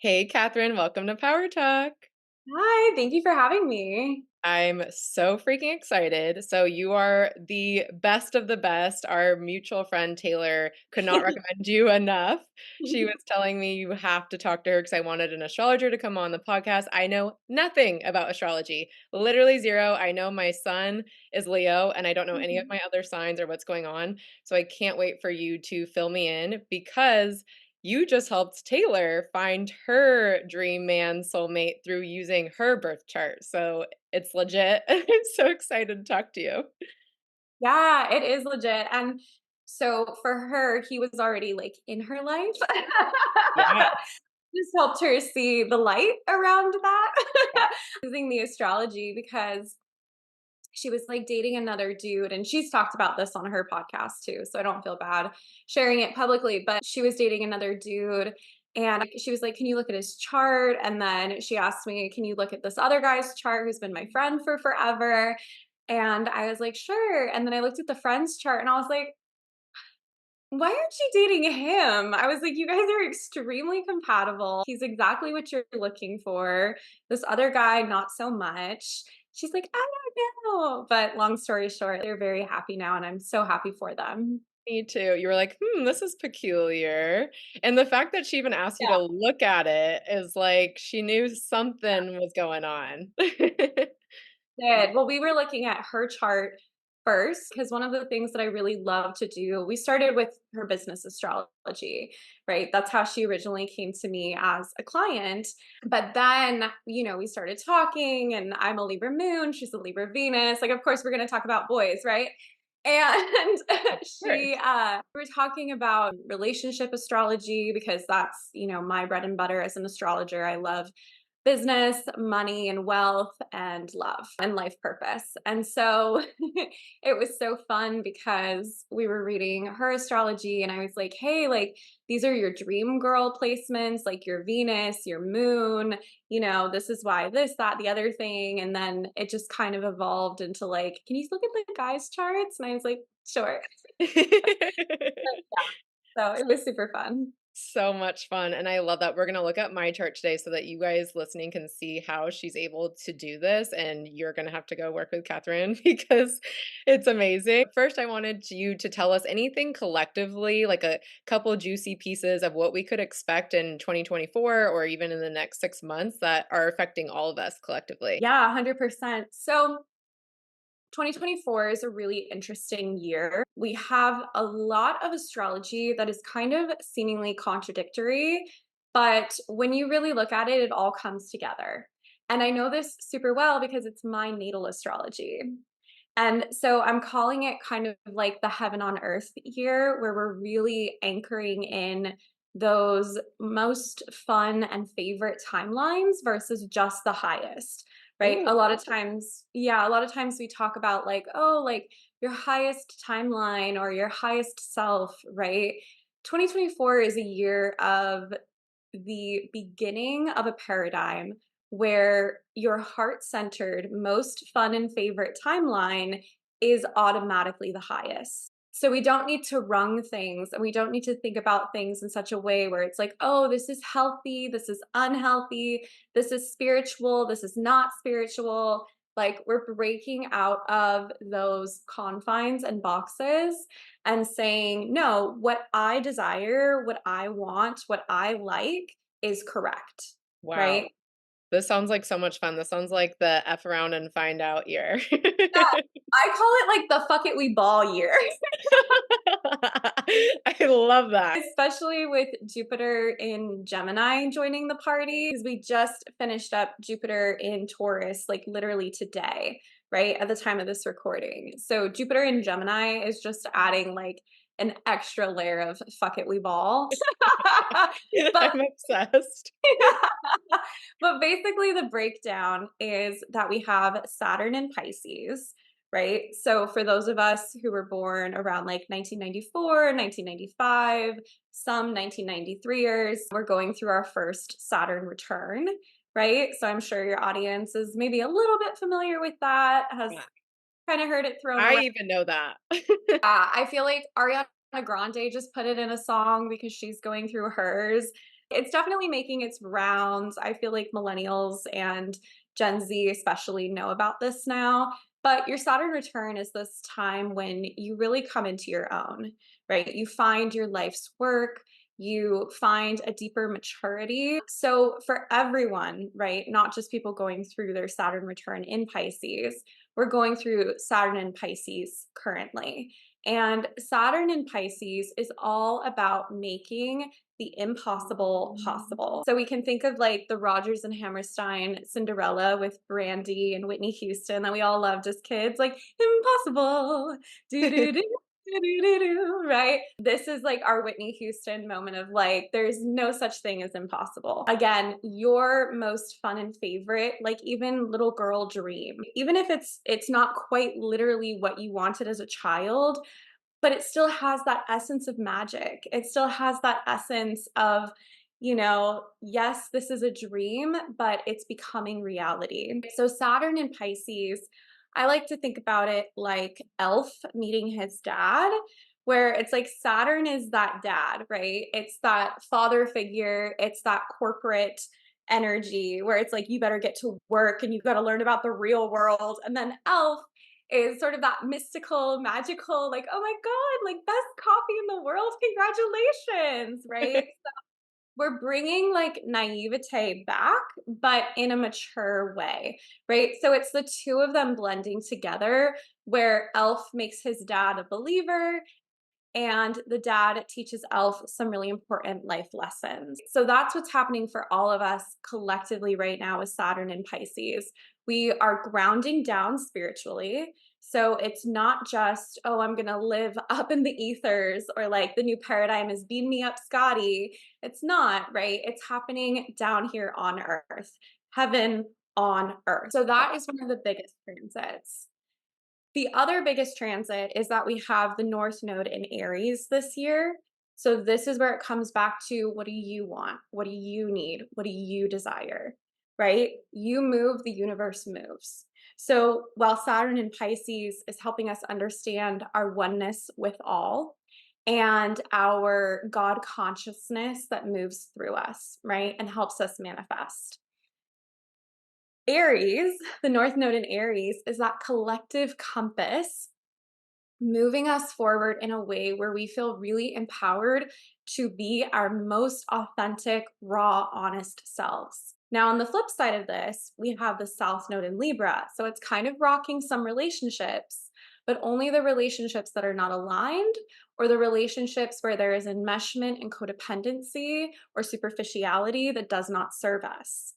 Hey, Catherine, welcome to Power Talk. Hi, thank you for having me. I'm so freaking excited. So, you are the best of the best. Our mutual friend Taylor could not recommend you enough. She was telling me you have to talk to her because I wanted an astrologer to come on the podcast. I know nothing about astrology, literally zero. I know my son is Leo, and I don't know any of Mhm. my other signs or what's going on. So, I can't wait for you to fill me in because you just helped Taylor find her dream man soulmate through using her birth chart. So it's legit. I'm so excited to talk to you. Yeah, it is legit. And so for her, he was already like in her life. Yeah. Just helped her see the light around that Yeah. using the astrology because she was like dating another dude. And she's talked about this on her podcast too. So I don't feel bad sharing it publicly, but she was dating another dude. And she was like, "Can you look at his chart?" And then she asked me, "Can you look at this other guy's chart who's been my friend for forever?" And I was like, "Sure." And then I looked at the friend's chart and I was like, "Why aren't you dating him?" I was like, "You guys are extremely compatible. He's exactly what you're looking for. This other guy, not so much." She's like, "I don't know." But long story short, they're very happy now and I'm so happy for them. Me too. You were like, this is peculiar. And the fact that she even asked you Yeah. to look at it is like she knew something was going on. Did. Well, we were looking at her chart first because one of the things that I really love to do, we started with her business astrology, right? That's how she originally came to me as a client. But then, we started talking, and I'm a Libra moon, she's a Libra Venus. Like, of course, we're going to talk about boys, right? And Of she course. we were talking about relationship astrology because that's, my bread and butter as an astrologer. I love business, money, and wealth, and love and life purpose. And so it was so fun because we were reading her astrology, and I was like, "Hey, like, these are your dream girl placements, like your Venus, your moon, this is why this, that, the other thing." And then it just kind of evolved into like, "Can you look at the guys' charts?" And I was like, "Sure." So it was super fun. So much fun, and I love that. We're gonna look at my chart today so that you guys listening can see how she's able to do this, and you're gonna have to go work with Catherine because it's amazing. First, I wanted you to tell us anything collectively, like a couple juicy pieces of what we could expect in 2024 or even in the next 6 months that are affecting all of us collectively. Yeah, 100%. So 2024 is a really interesting year. We have a lot of astrology that is kind of seemingly contradictory, but when you really look at it, it all comes together. And I know this super well because it's my natal astrology. And so I'm calling it kind of like the heaven on earth year, where we're really anchoring in those most fun and favorite timelines versus just the highest, right? Ooh. A lot of times, yeah, a lot of times we talk about like, oh, like your highest timeline or your highest self, right? 2024 is a year of the beginning of a paradigm where your heart centered, most fun and favorite timeline is automatically the highest. So we don't need to rung things and we don't need to think about things in such a way where it's like, oh, this is healthy, this is unhealthy, this is spiritual, this is not spiritual. Like we're breaking out of those confines and boxes and saying, no, what I desire, what I want, what I like is correct, Wow. right? This sounds like so much fun. This sounds like the F around and find out year. Yeah, I call it like the fuck it we ball year. I love that. Especially with Jupiter in Gemini joining the party, because we just finished up Jupiter in Taurus, like literally today, right? At the time of this recording. So Jupiter in Gemini is just adding like an extra layer of fuck it, we ball. But I'm obsessed. but basically, the breakdown is that we have Saturn in Pisces, right? So, for those of us who were born around like 1994, 1995, some 1993ers, we're going through our first Saturn return, right? So, I'm sure your audience is maybe a little bit familiar with that, has Yeah. kind of heard it thrown I around. even know that. I feel like Ariana Grande just put it in a song because she's going through hers. It's definitely making its rounds. I feel like millennials and Gen Z especially know about this now. But your Saturn return is this time when you really come into your own, right? You find your life's work, you find a deeper maturity. So, for everyone, right, not just people going through their Saturn return in Pisces, we're going through Saturn in Pisces currently. And Saturn in Pisces is all about making the impossible possible. So we can think of like the Rodgers and Hammerstein Cinderella with Brandy and Whitney Houston that we all loved as kids, like impossible, do do do. Do, right? This is like our Whitney Houston moment of like, there's no such thing as impossible. Again, your most fun and favorite, like even little girl dream, even if it's not quite literally what you wanted as a child, but it still has that essence of magic. It still has that essence of, yes, this is a dream, but it's becoming reality. So, Saturn in Pisces, I like to think about it like Elf meeting his dad, where it's like Saturn is that dad, right? It's that father figure, it's that corporate energy where it's like, you better get to work and you've got to learn about the real world. And then Elf is sort of that mystical, magical, like, oh my God, like best coffee in the world. Congratulations, right? We're bringing like naivete back, but in a mature way, right? So it's the two of them blending together where Elf makes his dad a believer and the dad teaches Elf some really important life lessons. So that's what's happening for all of us collectively right now with Saturn and Pisces. We are grounding down spiritually. So it's not just, oh, I'm going to live up in the ethers or like the new paradigm is beam me up, Scotty. It's not, right? It's happening down here on earth, heaven on earth. So that is one of the biggest transits. The other biggest transit is that we have the North Node in Aries this year. So this is where it comes back to, what do you want? What do you need? What do you desire? Right? You move, the universe moves. So while Saturn in Pisces is helping us understand our oneness with all and our God consciousness that moves through us, right? And helps us manifest. Aries, the North Node in Aries, is that collective compass moving us forward in a way where we feel really empowered to be our most authentic, raw, honest selves. Now, on the flip side of this, we have the South Node in Libra. So it's kind of rocking some relationships, but only the relationships that are not aligned or the relationships where there is enmeshment and codependency or superficiality that does not serve us,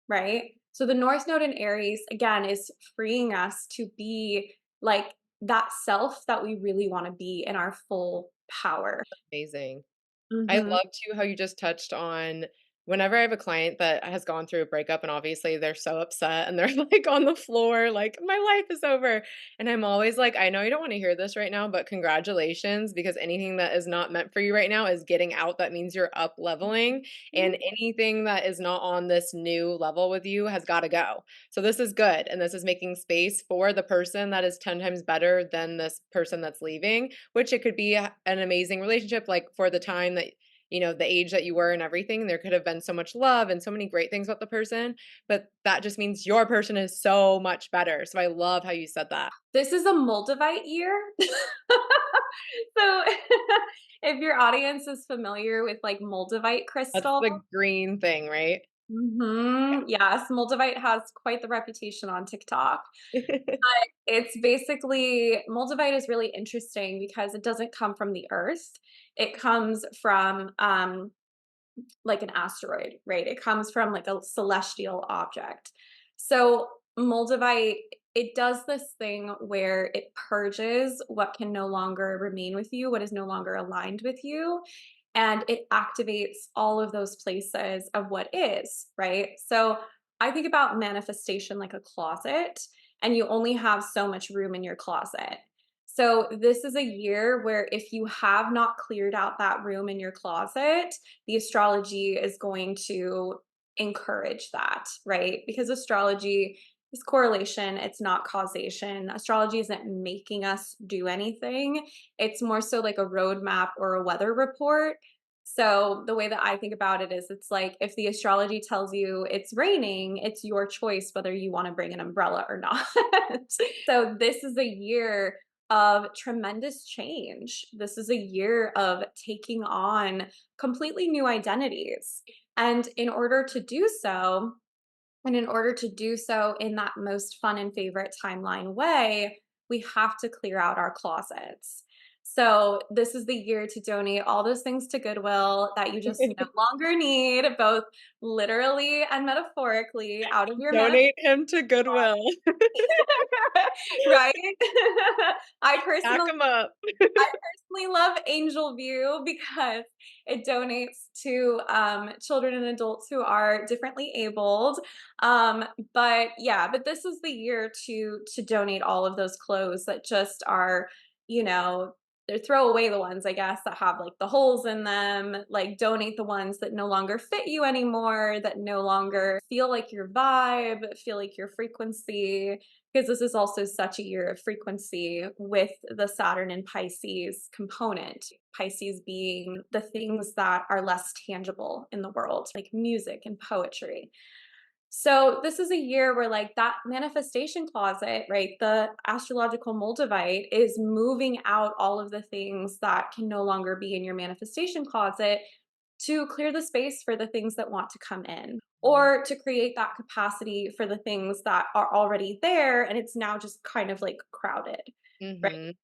right? So the North Node in Aries, again, is freeing us to be like that self that we really want to be in our full power. Amazing. I Mhm. love too how you just touched on whenever I have a client that has gone through a breakup and obviously they're so upset and they're like on the floor, like, my life is over. And I'm always like, I know you don't want to hear this right now, but congratulations, because anything that is not meant for you right now is getting out. That means you're up leveling. And anything that is not on this new level with you has got to go. So this is good. And this is making space for the person that is 10 times better than this person that's leaving, which it could be an amazing relationship, like for the time that the age that you were and everything. There could have been so much love and so many great things about the person, but that just means your person is so much better. So I love how you said that. This is a Moldavite year. So if your audience is familiar with like Moldavite That's crystal, the green thing, right? yes, Moldavite has quite the reputation on TikTok. Yeah. It's basically Moldavite is really interesting because it doesn't come from the earth. It comes from like an asteroid, right? It comes from like a celestial object. So Moldavite, it does this thing where it purges what can no longer remain with you, what is no longer aligned with you, and it activates all of those places of what is, right? So I think about manifestation like a closet, and you only have so much room in your closet. So this is a year where if you have not cleared out that room in your closet, the astrology is going to encourage that, right? Because astrology is correlation, it's not causation. Astrology isn't making us do anything. It's more so like a roadmap or a weather report. So the way that I think about it is it's like if the astrology tells you it's raining, it's your choice whether you want to bring an umbrella or not. So this is a year of tremendous change. This is a year of taking on completely new identities. And in order to do so, and in order to do so in that most fun and favorite timeline way, we have to clear out our closets. So, this is the year to donate all those things to Goodwill that you just no longer need, both literally and metaphorically, out of your Donate him to Goodwill. right? I Back personally him up. I personally love Angel View because it donates to children and adults who are differently abled. Um, but yeah, but this is the year to donate all of those clothes that just are, you know, they throw away the ones, I guess, that have like the holes in them, like donate the ones that no longer fit you anymore, that no longer feel like your vibe, feel like your frequency, because this is also such a year of frequency with the Saturn and Pisces component. Pisces being the things that are less tangible in the world, like music and poetry. So this is a year where like that manifestation closet, right? The astrological moldavite is moving out all of the things that can no longer be in your manifestation closet to clear the space for the things that want to come in or to create that capacity for the things that are already there and it's now just kind of like crowded, right? Mhm.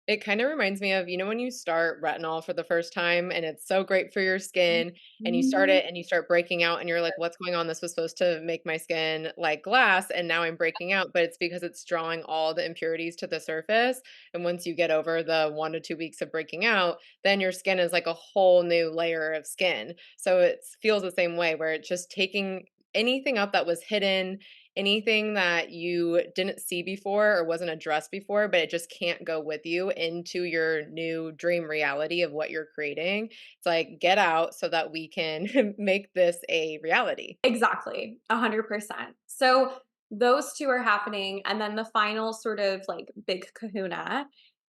It kinda reminds me of, when you start retinol for the first time and it's so great for your skin, and you start Mhm. it and you start breaking out and you're like, "What's going on? This was supposed to make my skin like glass, and now I'm breaking out," but it's because it's drawing all the impurities to the surface, and once you get over the 1 to 2 weeks of breaking out, then your skin is like a whole new layer of skin. So it feels the same way where it's just taking anything up that was hidden, anything that you didn't see before or wasn't addressed before, but it just can't go with you into your new dream reality of what you're creating. It's like, get out so that we can make this a reality. Exactly, 100%. So those 2 are happening, and then the final sort of, like, big kahuna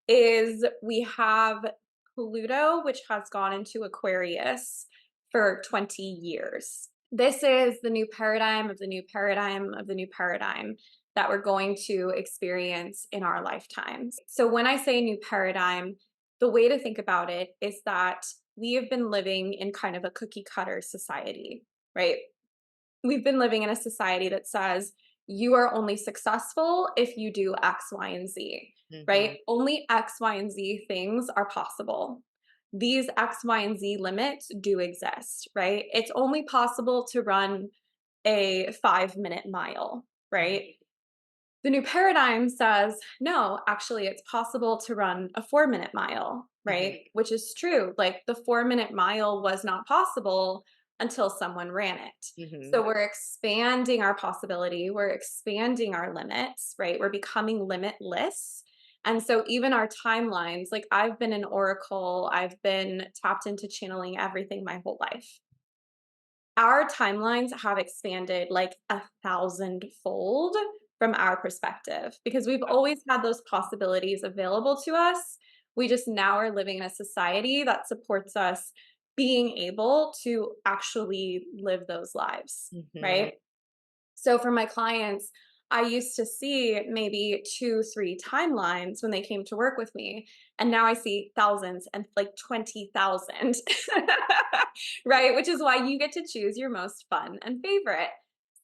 is we have Pluto, which has gone into Aquarius for 20 years. This is the new paradigm of the new paradigm of the new paradigm that we're going to experience in our lifetimes. So when I say new paradigm, the way to think about it is that we have been living in kind of a cookie cutter society, right? We've been living in a society that says you are only successful if you do X, Y, and Z, right? Mhm. Only X, Y, and Z things are possible. These X, Y, and Z limits do exist, right? It's only possible to run a 5-minute mile, right? The new paradigm says, no, actually, it's possible to run a 4-minute mile, Mhm. right? Which is true. Like the 4-minute mile was not possible until someone ran it. So Mhm. we're expanding our possibility, we're expanding our limits, right? We're becoming limitless. And so even our timelines, like I've been an oracle, I've been tapped into channeling everything my whole life. Our timelines have expanded like 1,000-fold from our perspective because we've Wow. always had those possibilities available to us. We just now are living in a society that supports us being able to actually live those lives, Mhm. right? So for my clients, I used to see maybe 2, 3 timelines when they came to work with me, and now I see thousands and like 20,000. Right? Which is why you get to choose your most fun and favorite.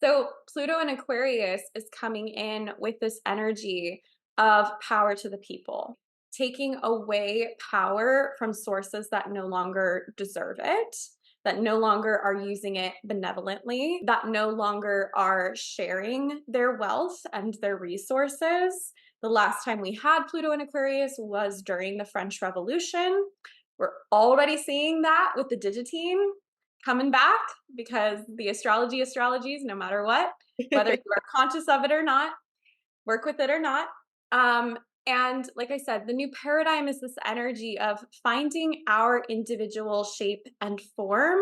So Pluto in Aquarius is coming in with this energy of power to the people, taking away power from sources that no longer deserve it, that no longer are using it benevolently, that no longer are sharing their wealth and their resources. The last time we had Pluto in Aquarius was during the French Revolution. We're already seeing that with the digitine coming back because the astrologies, no matter what, whether you are conscious of it or not, work with it or not. Um, and like I said, the new paradigm is this energy of finding our individual shape and form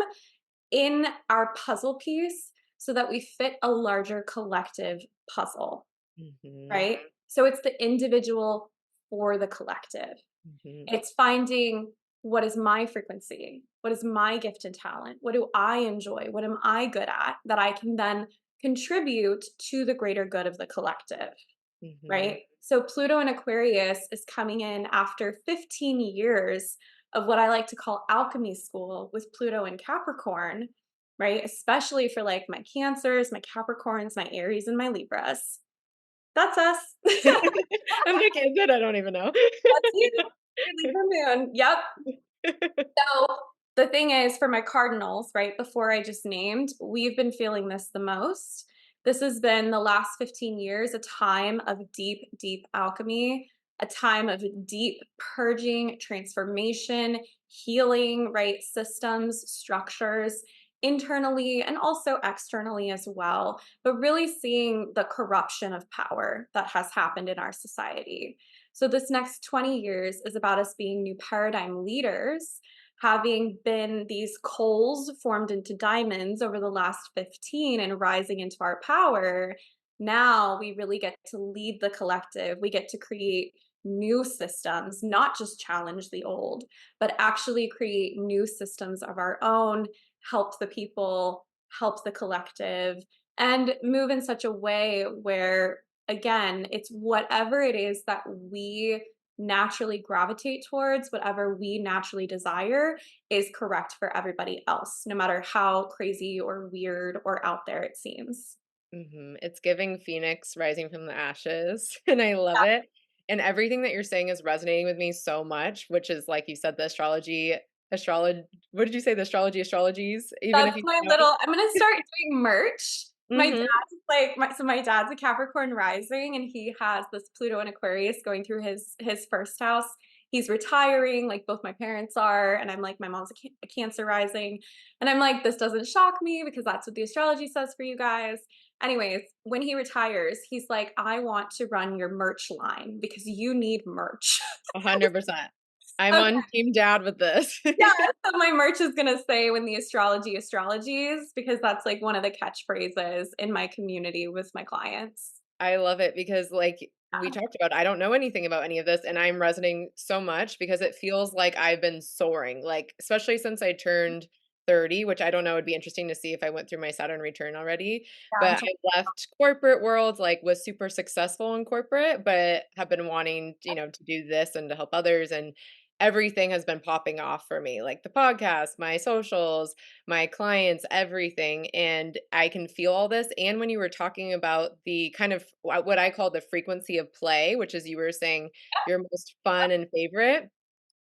in our puzzle piece so that we fit a larger collective puzzle, Mhm. right? So it's the individual for the collective. Mhm. It's finding what is my frequency? What is my gift and talent? What do I enjoy? What am I good at that I can then contribute to the greater good of the collective, Mhm. right? So Pluto in Aquarius is coming in after 15 years of what I like to call alchemy school with Pluto in Capricorn, right? Especially for like my Cancers, my Capricorns, my Aries, and my Libras. That's us. I'm like, "Is it? I don't even know." That's you. Your Libra moon. Yep. So the thing is, for my cardinals, right before I just named, we've been feeling this the most. This has been the last 15 years, a time of deep, deep alchemy, a time of deep purging, transformation, healing, right? Systems, structures, internally and also externally as well. But really seeing the corruption of power that has happened in our society. So, this next 20 years is about us being new paradigm leaders, having been these coals formed into diamonds over the last 15 and rising into our power. Now we really get to lead the collective. We get to create new systems, not just challenge the old, but actually create new systems of our own, help the people, help the collective, and move in such a way where, again, it's whatever it is that we naturally gravitate towards, whatever we naturally desire is correct for everybody else, no matter how crazy or weird or out there it seems. Mhm. It's giving Phoenix rising from the ashes, and I love Yeah, it, and everything that you're saying is resonating with me so much, which is, like you said, the astrology what did you say? The astrologies, even if that's you my don't know. little I'm gonna start doing merch. My Mhm. dad is like my dad's a Capricorn rising and he has this Pluto and Aquarius going through his first house. He's retiring, like both my parents are, and I'm like, my mom's a Cancer rising. And I'm like, this doesn't shock me because that's what the astrology says for you guys. Anyways, when he retires, he's like, I want to run your merch line because you need merch. 100%. I'm on team dad with this. Yeah, so my merch is gonna say when the astrology astrologies, because that's like one of the catchphrases in my community with my clients. I love it because, like we Yeah, talked about, I don't know anything about any of this, and I'm resonating so much because it feels like I've been soaring, like, especially since I turned 30, which I don't know, it'd be interesting to see if I went through my Saturn return already, yeah, I'm but so I left corporate world, like, was super successful in corporate, but have been wanting, to do this and to help others, and everything has been popping off for me, like the podcast, my socials, my clients, everything. And I can feel all this. And when you were talking about the kind of what I call the frequency of play, which is you were saying your most fun and favorite,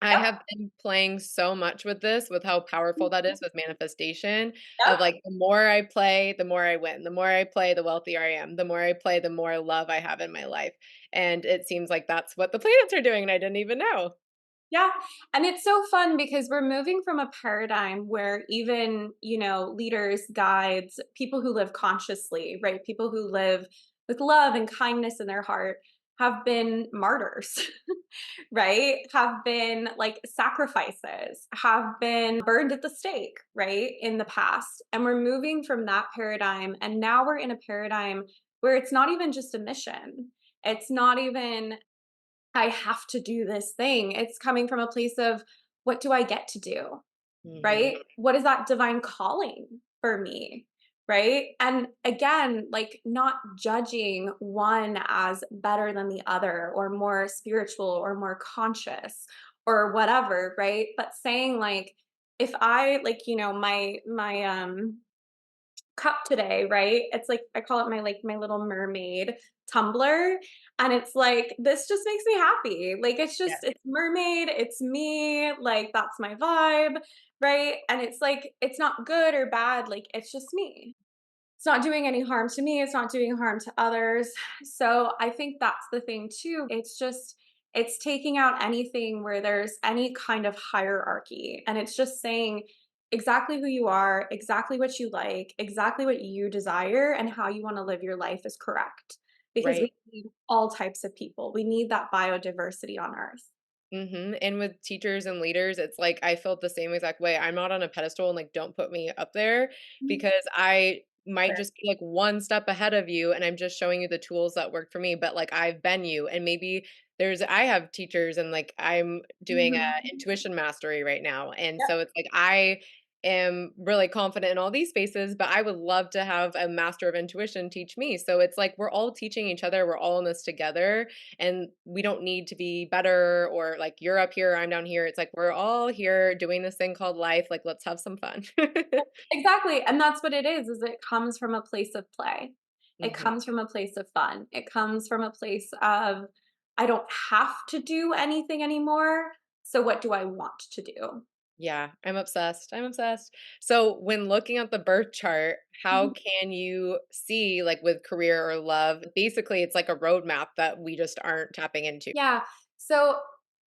I yep, have been playing so much with this, with how powerful that is with manifestation, yep. of like the more I play, the more I win. The more I play, the wealthier I am. The more I play, the more love I have in my life. And it seems like that's what the planets are doing, and I didn't even know. Yeah, and it's so fun because we're moving from a paradigm where even, leaders, guides, people who live consciously, right? People who live with love and kindness in their heart have been martyrs, right? Have been like sacrifices, have been burned at the stake, right? In the past. And we're moving from that paradigm. And now we're in a paradigm where it's not even just a mission. It's not even I have to do this thing. It's coming from a place of what do I get to do? Mhm. Right? What is that divine calling for me? Right? And again, like not judging one as better than the other or more spiritual or more conscious or whatever, right? But saying like if I like, my cup today, right? It's like I call it my little mermaid tumbler. And it's like, this just makes me happy. Like it's mermaid, it's me, like that's my vibe, right? And it's like it's not good or bad, like it's just me. It's not doing any harm to me, it's not doing harm to others. So I think that's the thing too. It's taking out anything where there's any kind of hierarchy and it's just saying exactly who you are, exactly what you like, exactly what you desire and how you want to live your life is correct. Because Right. we need all types of people. We need that biodiversity on earth. Mhm, and with teachers and leaders, it's like I felt the same exact way. I'm not on a pedestal and, like, don't put me up there Mhm. because I might just be like one step ahead of you and I'm just showing you the tools that work for me, but like I've been you and maybe I have teachers and like I'm doing a Mhm. intuition mastery right now. And Yep. so it's like I am really confident in all these spaces, but I would love to have a master of intuition teach me. So it's like we're all teaching each other, we're all in this together, and we don't need to be better or like you're up here, I'm down here. It's like we're all here doing this thing called life. Like let's have some fun. Exactly, and that's what it is it comes from a place of play. It Mhm. comes from a place of fun. It comes from a place of, "I don't have to do anything anymore, so what do I want to do?" Yeah, I'm obsessed. I'm obsessed. So, when looking at the birth chart, how Mhm. can you see, like with career or love? Basically, it's like a roadmap that we just aren't tapping into. Yeah. So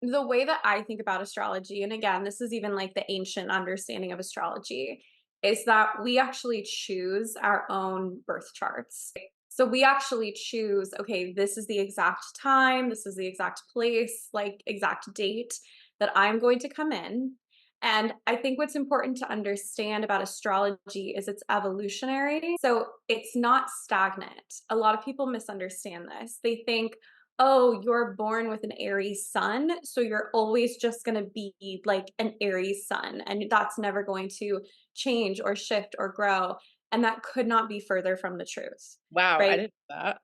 the way that I think about astrology, and again, this is even like the ancient understanding of astrology, is that we actually choose our own birth charts. So we actually choose, okay, this is the exact time, this is the exact place, like exact date that I'm going to come in. And I think what's important to understand about astrology is it's evolutionary. So it's not stagnant. A lot of people misunderstand this. They think, oh, you're born with an Aries sun, so you're always just going to be like an Aries sun, and that's never going to change or shift or grow. And that could not be further from the truth, Wow, I right? didn't know that.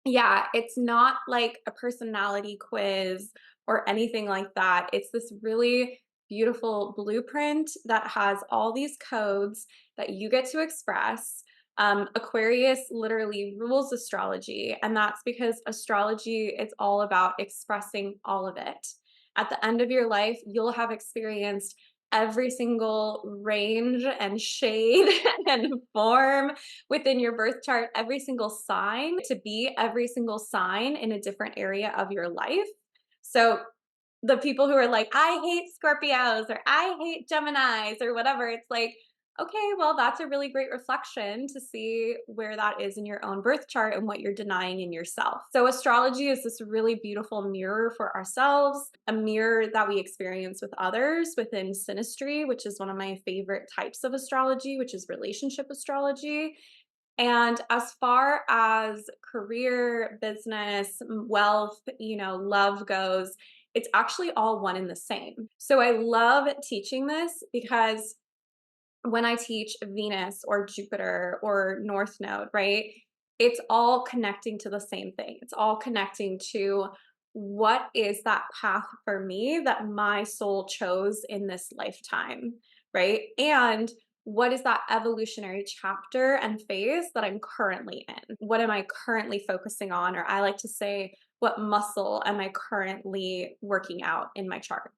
Yeah, it's not like a personality quiz or anything like that. It's this really beautiful blueprint that has all these codes that you get to express. Aquarius literally rules astrology, and that's because astrology is all about expressing all of it. At the end of your life, you'll have experienced every single range and shade and form within your birth chart, every single sign to be every single sign in a different area of your life. So the people who are like, I hate Scorpios or I hate Geminis or whatever, it's like, okay, well, that's a really great reflection to see where that is in your own birth chart and what you're denying in yourself. So, astrology is this really beautiful mirror for ourselves, a mirror that we experience with others within synastry, which is one of my favorite types of astrology, which is relationship astrology. And as far as career, business, wealth, love goes, it's actually all one and the same. So I love teaching this because when I teach Venus or Jupiter or North Node, right? It's all connecting to the same thing. It's all connecting to what is that path for me that my soul chose in this lifetime, right? And what is that evolutionary chapter and phase that I'm currently in? What am I currently focusing on? Or I like to say, what muscle am I currently working out in my chart?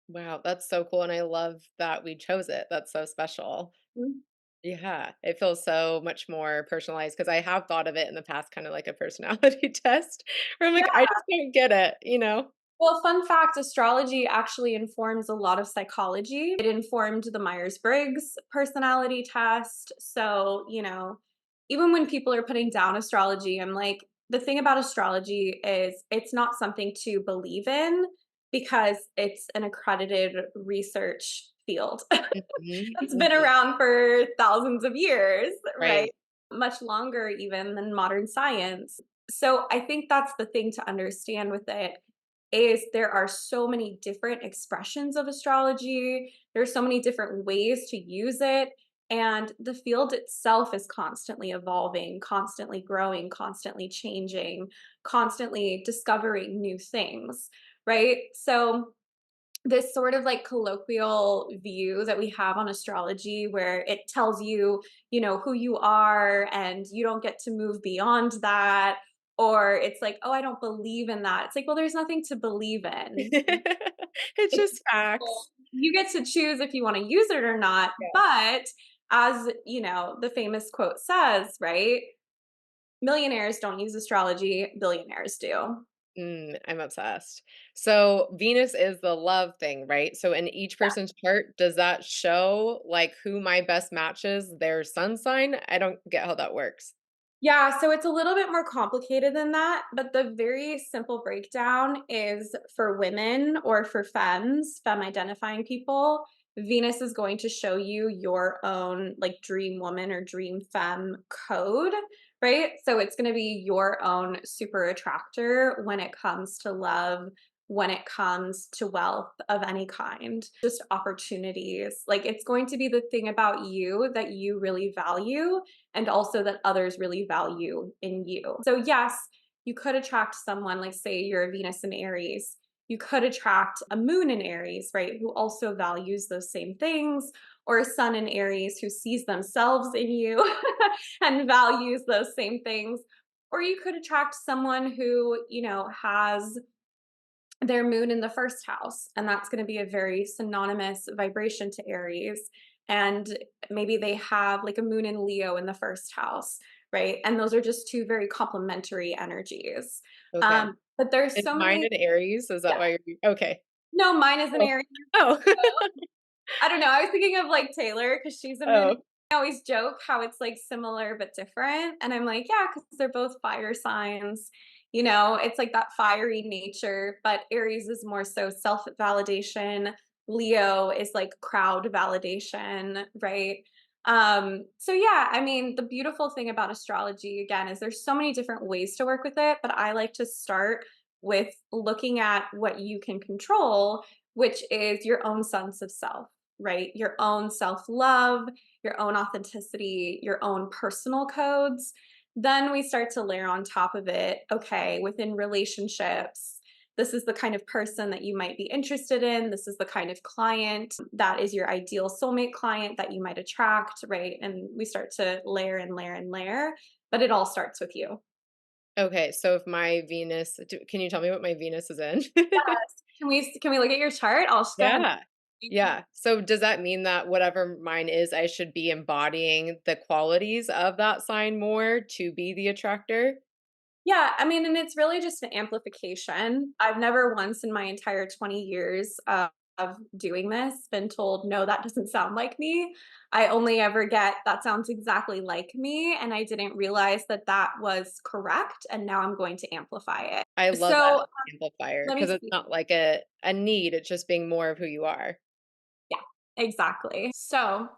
Wow, that's so cool. And I love that we chose it. That's so special. Mhm. Yeah, it feels so much more personalized because I have thought of it in the past, kind of like a personality test where I'm like, I just don't get it, you know? Well, fun fact, astrology actually informs a lot of psychology. It informed the Myers-Briggs personality test. So, even when people are putting down astrology, I'm like, the thing about astrology is it's not something to believe in because it's an accredited research field. Mhm, It's been mhm. around for thousands of years, right? Right. Much longer even than modern science. So I think that's the thing to understand with it is there are so many different expressions of astrology. There's so many different ways to use it. And the field itself is constantly evolving, constantly growing, constantly changing, constantly discovering new things, right? So this sort of like colloquial view that we have on astrology where it tells you, who you are and you don't get to move beyond that. Or it's like, oh, I don't believe in that. It's like, well, there's nothing to believe in. It's It's just facts. you get to choose if you want to use it or not. Yeah. But as the famous quote says, right? Millionaires don't use astrology, billionaires do. I'm obsessed. So Venus is the love thing, right? So in each person's chart, does that show like who my best matches their sun sign? I don't get how that works. Yeah, so it's a little bit more complicated than that, but the very simple breakdown is for women or for femmes, femme identifying people, Venus is going to show you your own like dream woman or dream femme code, right? So it's going to be your own super attractor when it comes to love, when it comes to wealth of any kind, just opportunities. Like it's going to be the thing about you that you really value and also that others really value in you. So, yes, you could attract someone, like, say, you're a Venus in Aries. You could attract a moon in Aries, right? Who also values those same things, or a sun in Aries who sees themselves in you and values those same things. Or you could attract someone who, has their moon in the first house, and that's going to be a very synonymous vibration to Aries. And maybe they have like a moon in Leo in the first house, right? And those are just two very complementary energies. Okay. But there's Is so mine many. an Aries? Is that Yeah. why you're okay. No, mine is an Oh. Aries. Oh. I don't know. I was thinking of like Taylor because she's a moon. Oh, I always joke how it's like similar but different. And I'm like, yeah, because they're both fire signs. It's like that fiery nature, but Aries is more so self validation. Leo is like crowd validation, right? So yeah, I mean, the beautiful thing about astrology again is there's so many different ways to work with it, but I like to start with looking at what you can control, which is your own sense of self, right? Your own self love, your own authenticity, your own personal codes. Then we start to layer on top of it, okay, within relationships, this is the kind of person that you might be interested in. This is the kind of client that is your ideal soulmate client that you might attract, right? And we start to layer and layer and layer, but it all starts with you. okay, so if my Venus can you tell me what my Venus is in? Yes. Can we look at your chart? I'll just go ahead. Yeah. Yeah. So does that mean that whatever mine is, I should be embodying the qualities of that sign more to be the attractor? Yeah, I mean, and it's really just an amplification. I've never once in my entire 20 years of doing this been told, no, that doesn't sound like me. I only ever get, that sounds exactly like me. And I didn't realize that that was correct. And now I'm going to amplify it. I love So that amplifier let me because it's see. not like a need, it's just being more of who you are. Yeah, exactly. So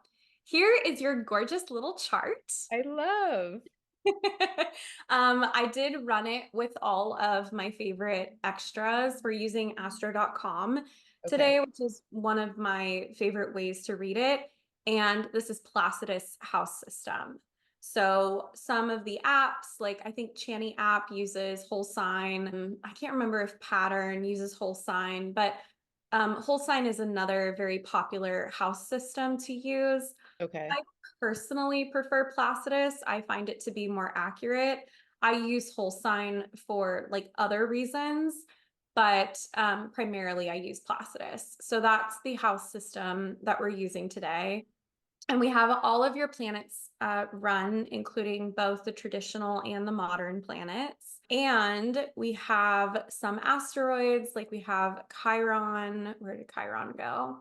here is your gorgeous little chart. I love. I did run it with all of my favorite extras. We're using astro.com Okay. today, which is one of my favorite ways to read it. And this is Placidus House System. So some of the apps, like I think Channy app uses whole sign. I can't remember if Pattern uses whole sign, but whole sign is another very popular house system to use. Okay. I personally prefer Placidus. I find it to be more accurate. I use whole sign for like other reasons, but primarily I use Placidus. So that's the house system that we're using today. And we have all of your planets run, including both the traditional and the modern planets. And we have some asteroids, like we have Chiron. Where did Chiron go?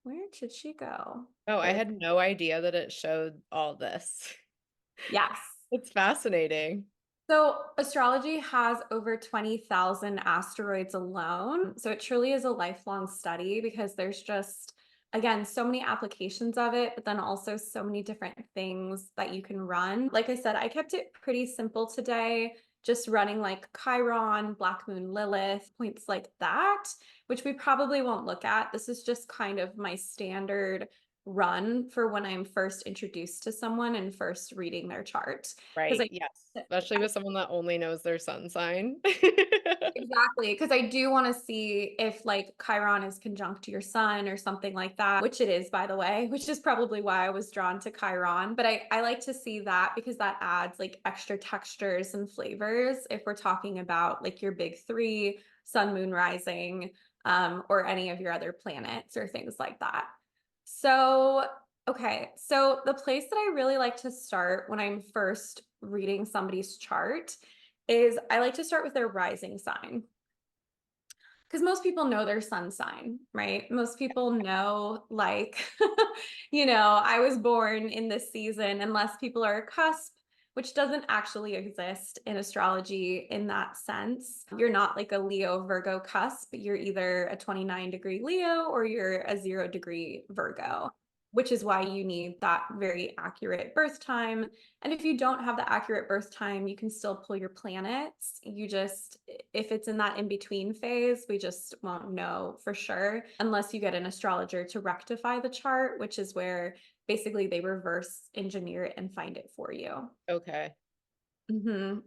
Where did she go? Oh, I There. had no idea that it showed all this. Yes. It's fascinating. So astrology has over 20,000 asteroids alone. So it truly is a lifelong study because there's just, again, so many applications of it, but then also so many different things that you can run. Like I said, I kept it pretty simple today, just running like Chiron, Black Moon Lilith, points like that, which we probably won't look at. This is just kind of my standard run for when I'm first introduced to someone and first reading their chart. Because Right, yes, especially with someone that only knows their sun sign. exactly, because I do want to see if like Chiron is conjunct to your sun or something like that, which it is, by the way, which is probably why I was drawn to Chiron. But I like to see that because that adds like extra textures and flavors if we're talking about like your big three, sun, moon, rising, or any of your other planets or things like that. So, okay, so the place that I really like to start when I'm first reading somebody's chart is I like to start with their rising sign. Because most people know their sun sign, right? Most people know, like, I was born in this season, unless people are a cusp. which doesn't actually exist in astrology in that sense. You're not like a Leo Virgo cusp, you're either a 29-degree Leo or you're a 0-degree Virgo, which is why you need that very accurate birth time. And if you don't have the accurate birth time, you can still pull your planets. You just, if it's in that in between phase, we just won't know for sure unless you get an astrologer to rectify the chart, which is where basically they reverse engineer it and find it for you. Okay.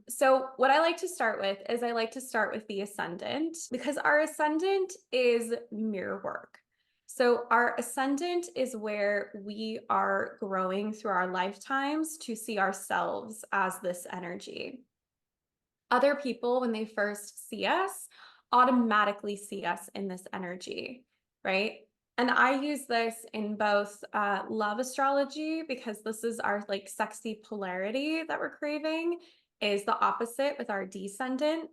So, what I like to start with is I like to start with the ascendant because our ascendant is mirror work. So, our ascendant is where we are growing through our lifetimes to see ourselves as this energy. Other people, when they first see us, automatically see us in this energy, right? And I use this in both love astrology because this is our like sexy polarity that we're craving, is the opposite with our descendant.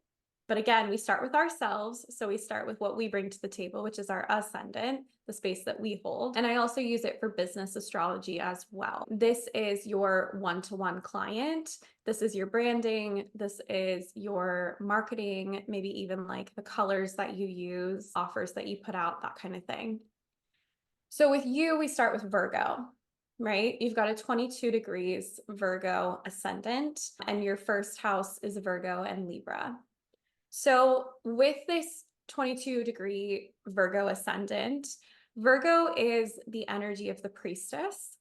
But again, we start with ourselves. So we start with what we bring to the table, which is our ascendant, the space that we hold. And I also use it for business astrology as well. This is your one-to-one client. This is your branding. This is your marketing, maybe even like the colors that you use, offers that you put out, that kind of thing. So with you, we start with Virgo, right? You've got a 22 degrees Virgo ascendant, and your first house is Virgo and Libra. So with this 22-degree Virgo ascendant, Virgo is the energy of the priestess,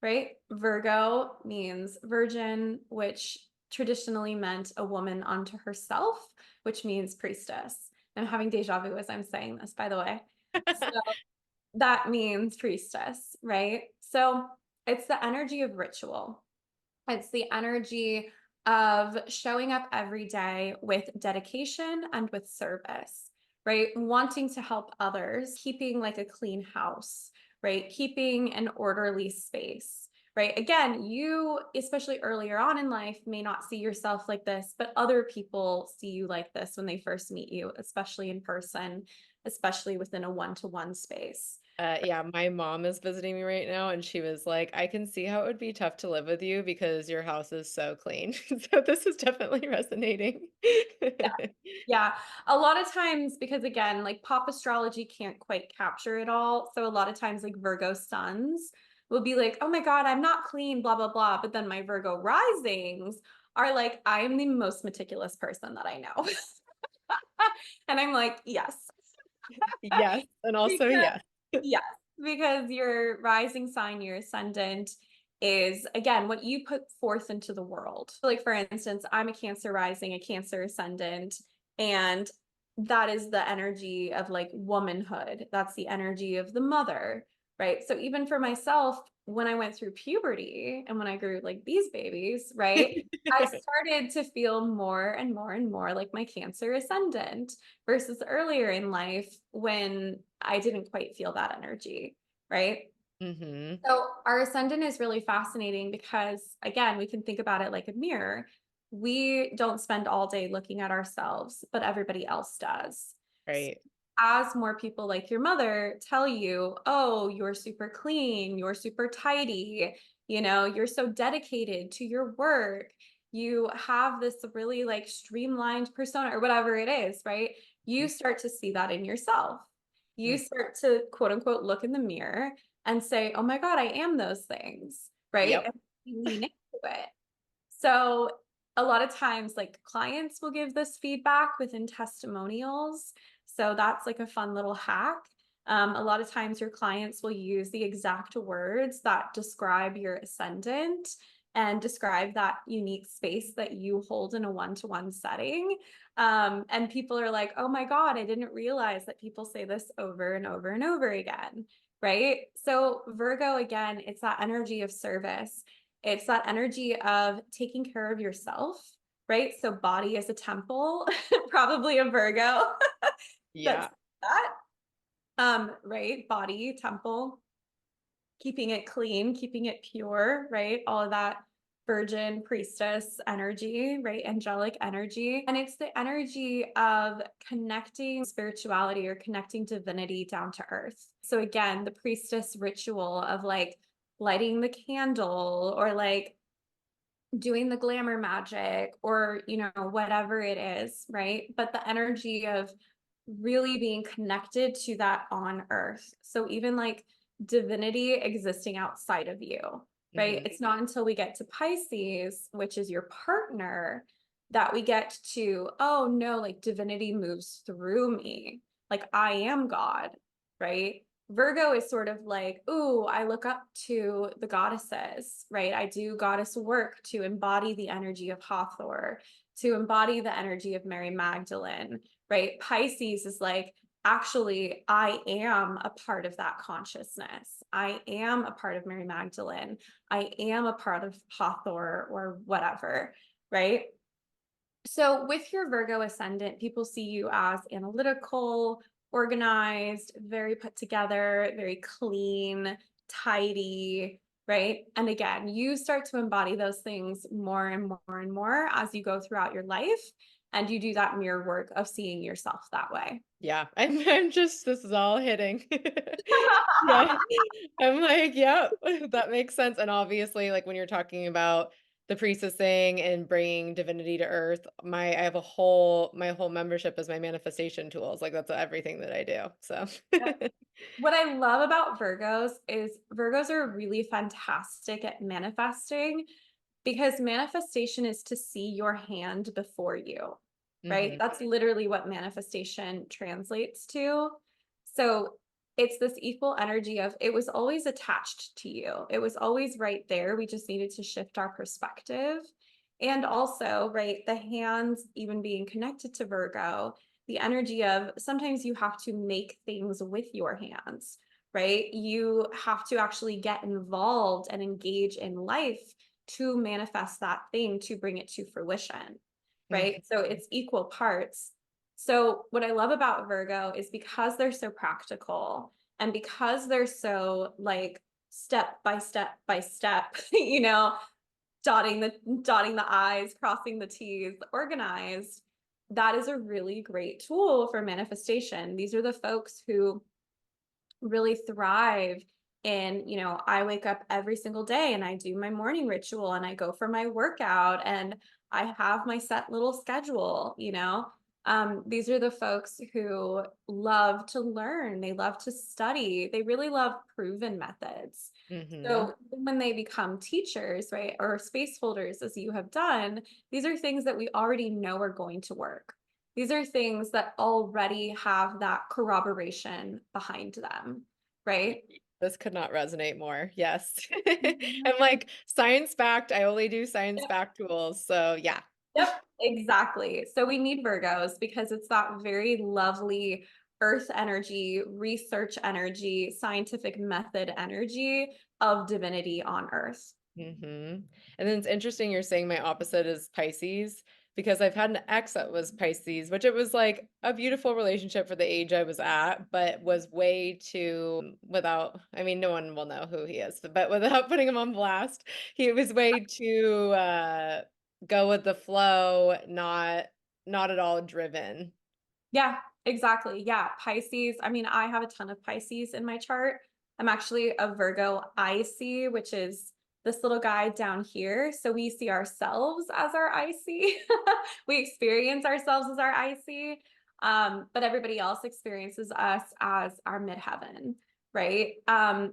right? Virgo means virgin, which traditionally meant a woman unto herself, which means priestess. I'm having deja vu as I'm saying this, by the way. So that means priestess, right? So it's the energy of ritual. It's the energy of showing up every day with dedication and with service, right? Wanting to help others, keeping like a clean house, right? Keeping an orderly space, right? Again, you, especially earlier on in life, may not see yourself like this, but other people see you like this when they first meet you, especially in person, especially within a one-to-one space. Yeah, my mom is visiting me right now, and she was like, "I can see how it would be tough to live with you because your house is so clean." So this is definitely resonating. Yeah, a lot of times because again, like pop astrology can't quite capture it all. So a lot of times like Virgo suns will be like, "Oh my God, I'm not clean, blah blah blah." But then my Virgo risings are like, "I am the most meticulous person that I know." And I'm like, "Yes." Yes, and also Because yes. yes, because your rising sign, your ascendant is again what you put forth into the world. Like for instance, I'm a Cancer rising, a Cancer ascendant, and that is the energy of like womanhood. That's the energy of the mother, right? So even for myself, when I went through puberty and when I grew like these babies, right? I started to feel more and more and more like my Cancer ascendant versus earlier in life when I didn't quite feel that energy, right? Mhm. So our ascendant is really fascinating because, again, we can think about it like a mirror. We don't spend all day looking at ourselves, but everybody else does. So Right. as more people like your mother tell you, oh, you're super clean, you're super tidy, you're so dedicated to your work, you have this really like streamlined persona or whatever it is, right? You Mm. start to see that in yourself. You Mm. start to quote unquote look in the mirror and say, oh my God, I am those things, right? Yep. And lean into it. So a lot of times, like clients will give this feedback within testimonials. So that's like a fun little hack. A lot of times, your clients will use the exact words that describe your ascendant and describe that unique space that you hold in a one-to-one setting. And people are like, oh my God, I didn't realize that people say this over and over and over again. Right. So, Virgo, again, it's that energy of service. It's that energy of taking care of yourself, right? So body is a temple, probably a Virgo. That's Yeah. that. Right? Body, temple, keeping it clean, keeping it pure, right? All of that virgin priestess energy, right? Angelic energy. And it's the energy of connecting spirituality or connecting divinity down to earth. So again, the priestess ritual of like lighting the candle or like doing the glamour magic or, whatever it is, right? But the energy of really being connected to that on earth. So even like divinity existing outside of you, right? Mhm. It's not until we get to Pisces, which is your partner, that we get to, oh no, like divinity moves through me. Like I am God, right? Virgo is sort of like, ooh, I look up to the goddesses, right? I do goddess work to embody the energy of Hathor, to embody the energy of Mary Magdalene, right? Pisces is like, actually, I am a part of that consciousness. I am a part of Mary Magdalene. I am a part of Hathor or whatever, right? So with your Virgo ascendant, people see you as analytical, organized, very put together, very clean, tidy, right? And again, you start to embody those things more and more and more as you go throughout your life. And you do that mirror work of seeing yourself that way. Yeah, I'm just this is all hitting. Yeah. I'm like, "Yep, that makes sense," and obviously, like, when you're talking about the priestess thing and bringing divinity to earth, I have a whole my whole membership is my manifestation tools, like, that's everything that I do, so What I love about Virgos is Virgos are really fantastic at manifesting because manifestation is to see your hand before you, right? Mhm, That's literally what manifestation translates to. So it's this equal energy of it was always attached to you. It was always right there. We just needed to shift our perspective. And also, right, the hands even being connected to Virgo, the energy of sometimes you have to make things with your hands, right? You have to actually get involved and engage in life to manifest that thing to bring it to fruition, mhm, right? So it's equal parts. So what I love about Virgo is because they're so practical and because they're so like step by step by step, dotting the i's, crossing the t's, organized, that is a really great tool for manifestation. These are the folks who really thrive in, I wake up every single day and I do my morning ritual and I go for my workout and I have my set little schedule. These are the folks who love to learn, they love to study, they really love proven methods. mhm. So when they become teachers, right, or space holders, as you have done, these are things that we already know are going to work. These are things that already have that corroboration behind them, right? This could not resonate more, yes. Mhm. I'm like, science-backed, I only do Yep, science-backed tools, so yeah. yep, exactly. So we need Virgos because it's that very lovely earth energy, research energy, scientific method energy of divinity on earth. Mhm. And then it's interesting you're saying my opposite is Pisces because I've had an ex that was Pisces, which it was like a beautiful relationship for the age I was at, but was way too without I mean, no one will know who he is, but without putting him on blast, he was way too go with the flow, not at all driven. Yeah, exactly. Yeah. Pisces. I mean, I have a ton of Pisces in my chart. I'm actually a Virgo IC, which is this little guy down here. So we see ourselves as our IC. We experience ourselves as our IC. But everybody else experiences us as our midheaven, right?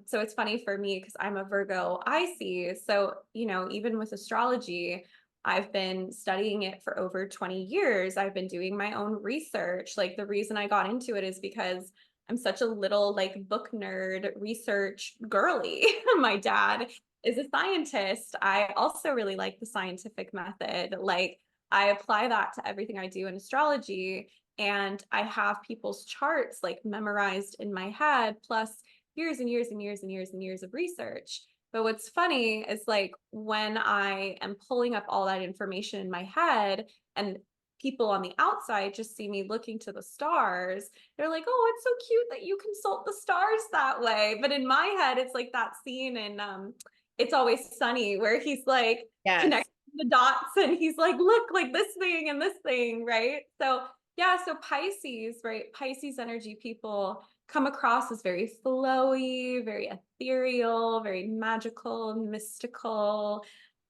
So it's funny for me because I'm a Virgo IC. So, even with astrology, I've been studying it for over 20 years. I've been doing my own research. Like the reason I got into it is because I'm such a little like book nerd research girly. My dad is a scientist. I also really like the scientific method. Like I apply that to everything I do in astrology and I have people's charts like memorized in my head plus years and years and years and years and years of research. But what's funny is like when I am pulling up all that information in my head and people on the outside just see me looking to the stars, they're like, oh, it's so cute that you consult the stars that way. But in my head, it's like that scene in It's Always Sunny where he's like Yes. connecting the dots and he's like, look, like this thing, right? So yeah, so Pisces, right? Pisces energy people come across as very flowy, very ethereal, very magical, mystical.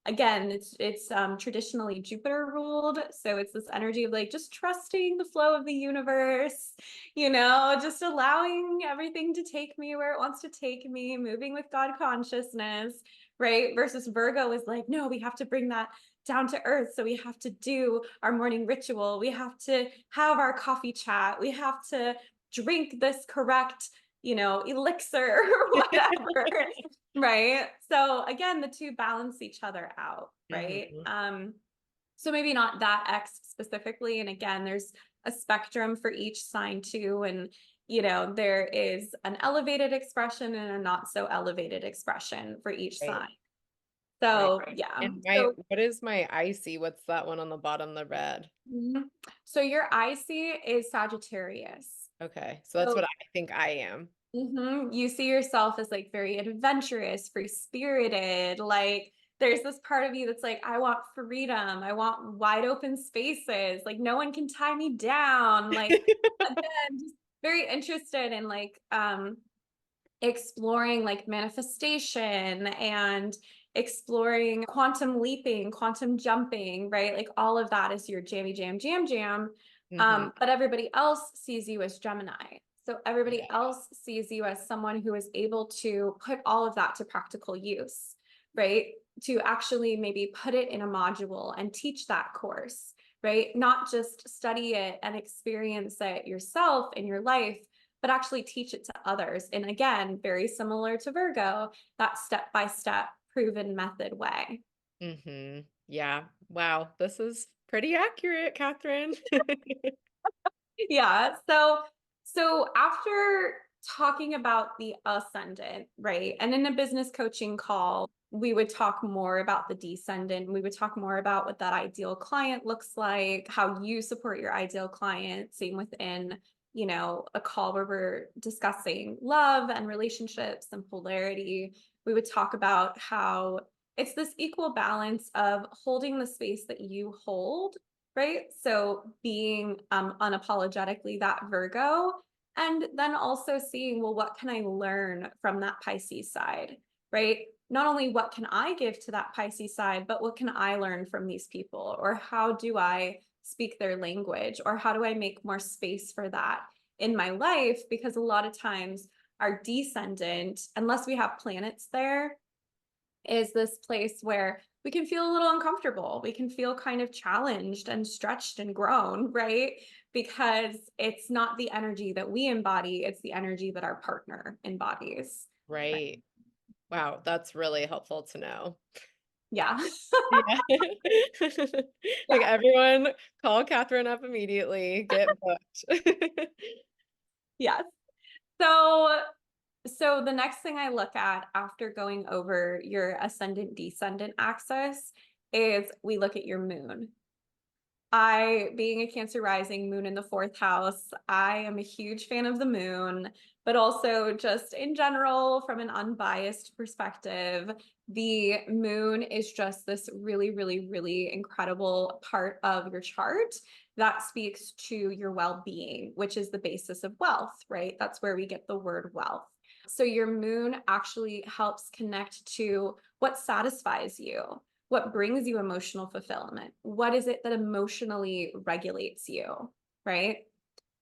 again, it's traditionally Jupiter ruled, so it's this energy of like just trusting the flow of the universe, just allowing everything to take me where it wants to take me, moving with God consciousness, right? Versus Virgo is like, no, we have to bring that down to earth. So we have to do our morning ritual. We have to have our coffee chat. We have to drink this correct, elixir or whatever. Right. So again, the two balance each other out, right? Mhm. So maybe not that X specifically. And again, there's a spectrum for each sign too. And, there is an elevated expression and a not so elevated expression for each Right, sign. right. So yeah. And my So what is my icy? What's that one on the bottom, the red? mhm. So your IC is Sagittarius. Okay, so that's what So I think I am. you see yourself as like very adventurous, free spirited. Like there's this part of you that's like, I want freedom. I want wide open spaces. Like no one can tie me down. Like again, just very interested in like exploring like manifestation and exploring quantum leaping, quantum jumping, right? Like all of that is your jammy jam, jam, jam. Mhm. But everybody else sees you as Gemini. So everybody Yeah. else sees you as someone who is able to put all of that to practical use, right? To actually maybe put it in a module and teach that course, right? Not just study it and experience it yourself in your life, but actually teach it to others. And again, very similar to Virgo, that step by step proven method way. Mhm. Yeah. Wow, this is pretty accurate, Catherine. Yeah. So after talking about the ascendant, right? And in a business coaching call, we would talk more about the descendant. We would talk more about what that ideal client looks like, how you support your ideal client. Same within, a call where we're discussing love and relationships and polarity. We would talk about how it's this equal balance of holding the space that you hold, right? So being unapologetically that Virgo, and then also seeing, well, what can I learn from that Pisces side, right? Not only what can I give to that Pisces side, but what can I learn from these people? Or how do I speak their language? Or how do I make more space for that in my life? Because a lot of times our descendant, unless we have planets there, is this place where we can feel a little uncomfortable. We can feel kind of challenged and stretched and grown, right? Because it's not the energy that we embody, it's the energy that our partner embodies. Right. Right. Wow, that's really helpful to know. Yeah. Yeah. Like, Yeah. everyone call Catherine up immediately, get booked. Yes. So the next thing I look at after going over your ascendant descendant axis is we look at your moon. Being a Cancer rising, moon in the fourth house, I am a huge fan of the moon, but also just in general, from an unbiased perspective, the moon is just this really, really, really incredible part of your chart that speaks to your well being, which is the basis of wealth, right? That's where we get the word wealth. So your moon actually helps connect to what satisfies you, what brings you emotional fulfillment, what is it that emotionally regulates you, right?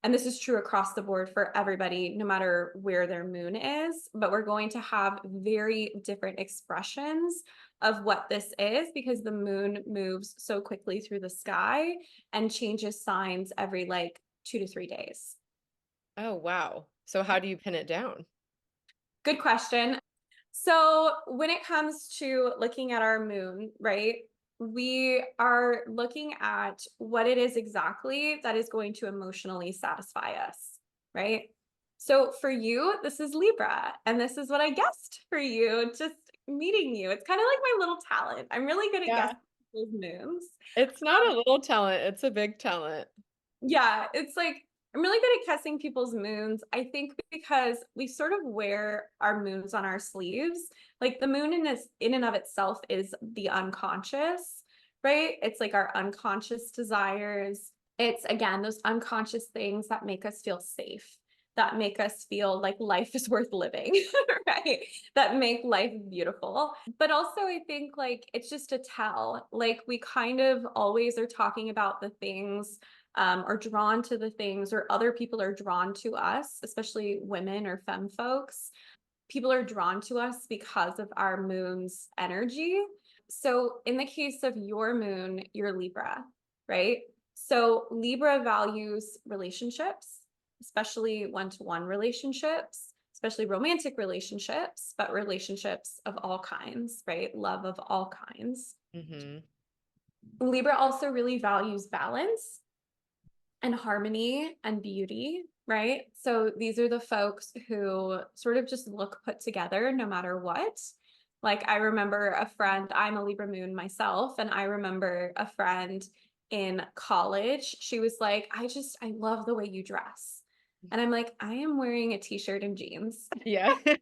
And this is true across the board for everybody, no matter where their moon is, but we're going to have very different expressions of what this is because the moon moves so quickly through the sky and changes signs every like 2 to 3 days. Oh, wow. So how do you pin it down? Good question. So when it comes to looking at our moon, right, we are looking at what it is exactly that is going to emotionally satisfy us, right? So for you, this is Libra, and this is what I guessed for you, just meeting you. It's kind of like my little talent. I'm really good at Yeah. guessing people's moons. It's not a little talent, it's a big talent. Yeah, it's like I'm really good at guessing people's moons. I think because we sort of wear our moons on our sleeves. Like the moon in and of itself is the unconscious, right? It's like our unconscious desires. It's again those unconscious things that make us feel safe, that make us feel like life is worth living, that make life beautiful. But also, I think like it's just a tell. Like we kind of always are talking about the things or drawn to the things, or other people are drawn to us, especially women or femme folks. People are drawn to us because of our moon's energy. So, in the case of your moon, you're Libra, right? So, Libra values relationships, especially one to one relationships, especially romantic relationships, but relationships of all kinds, right? Love of all kinds. Hmm. Libra also really values balance and harmony and beauty, right? So these are the folks who sort of just look put together no matter what. Like I remember a friend, I'm a Libra moon myself, and I remember a friend in college. She was like, I love the way you dress. And I'm like, I am wearing a t-shirt and jeans. Yeah. Yeah,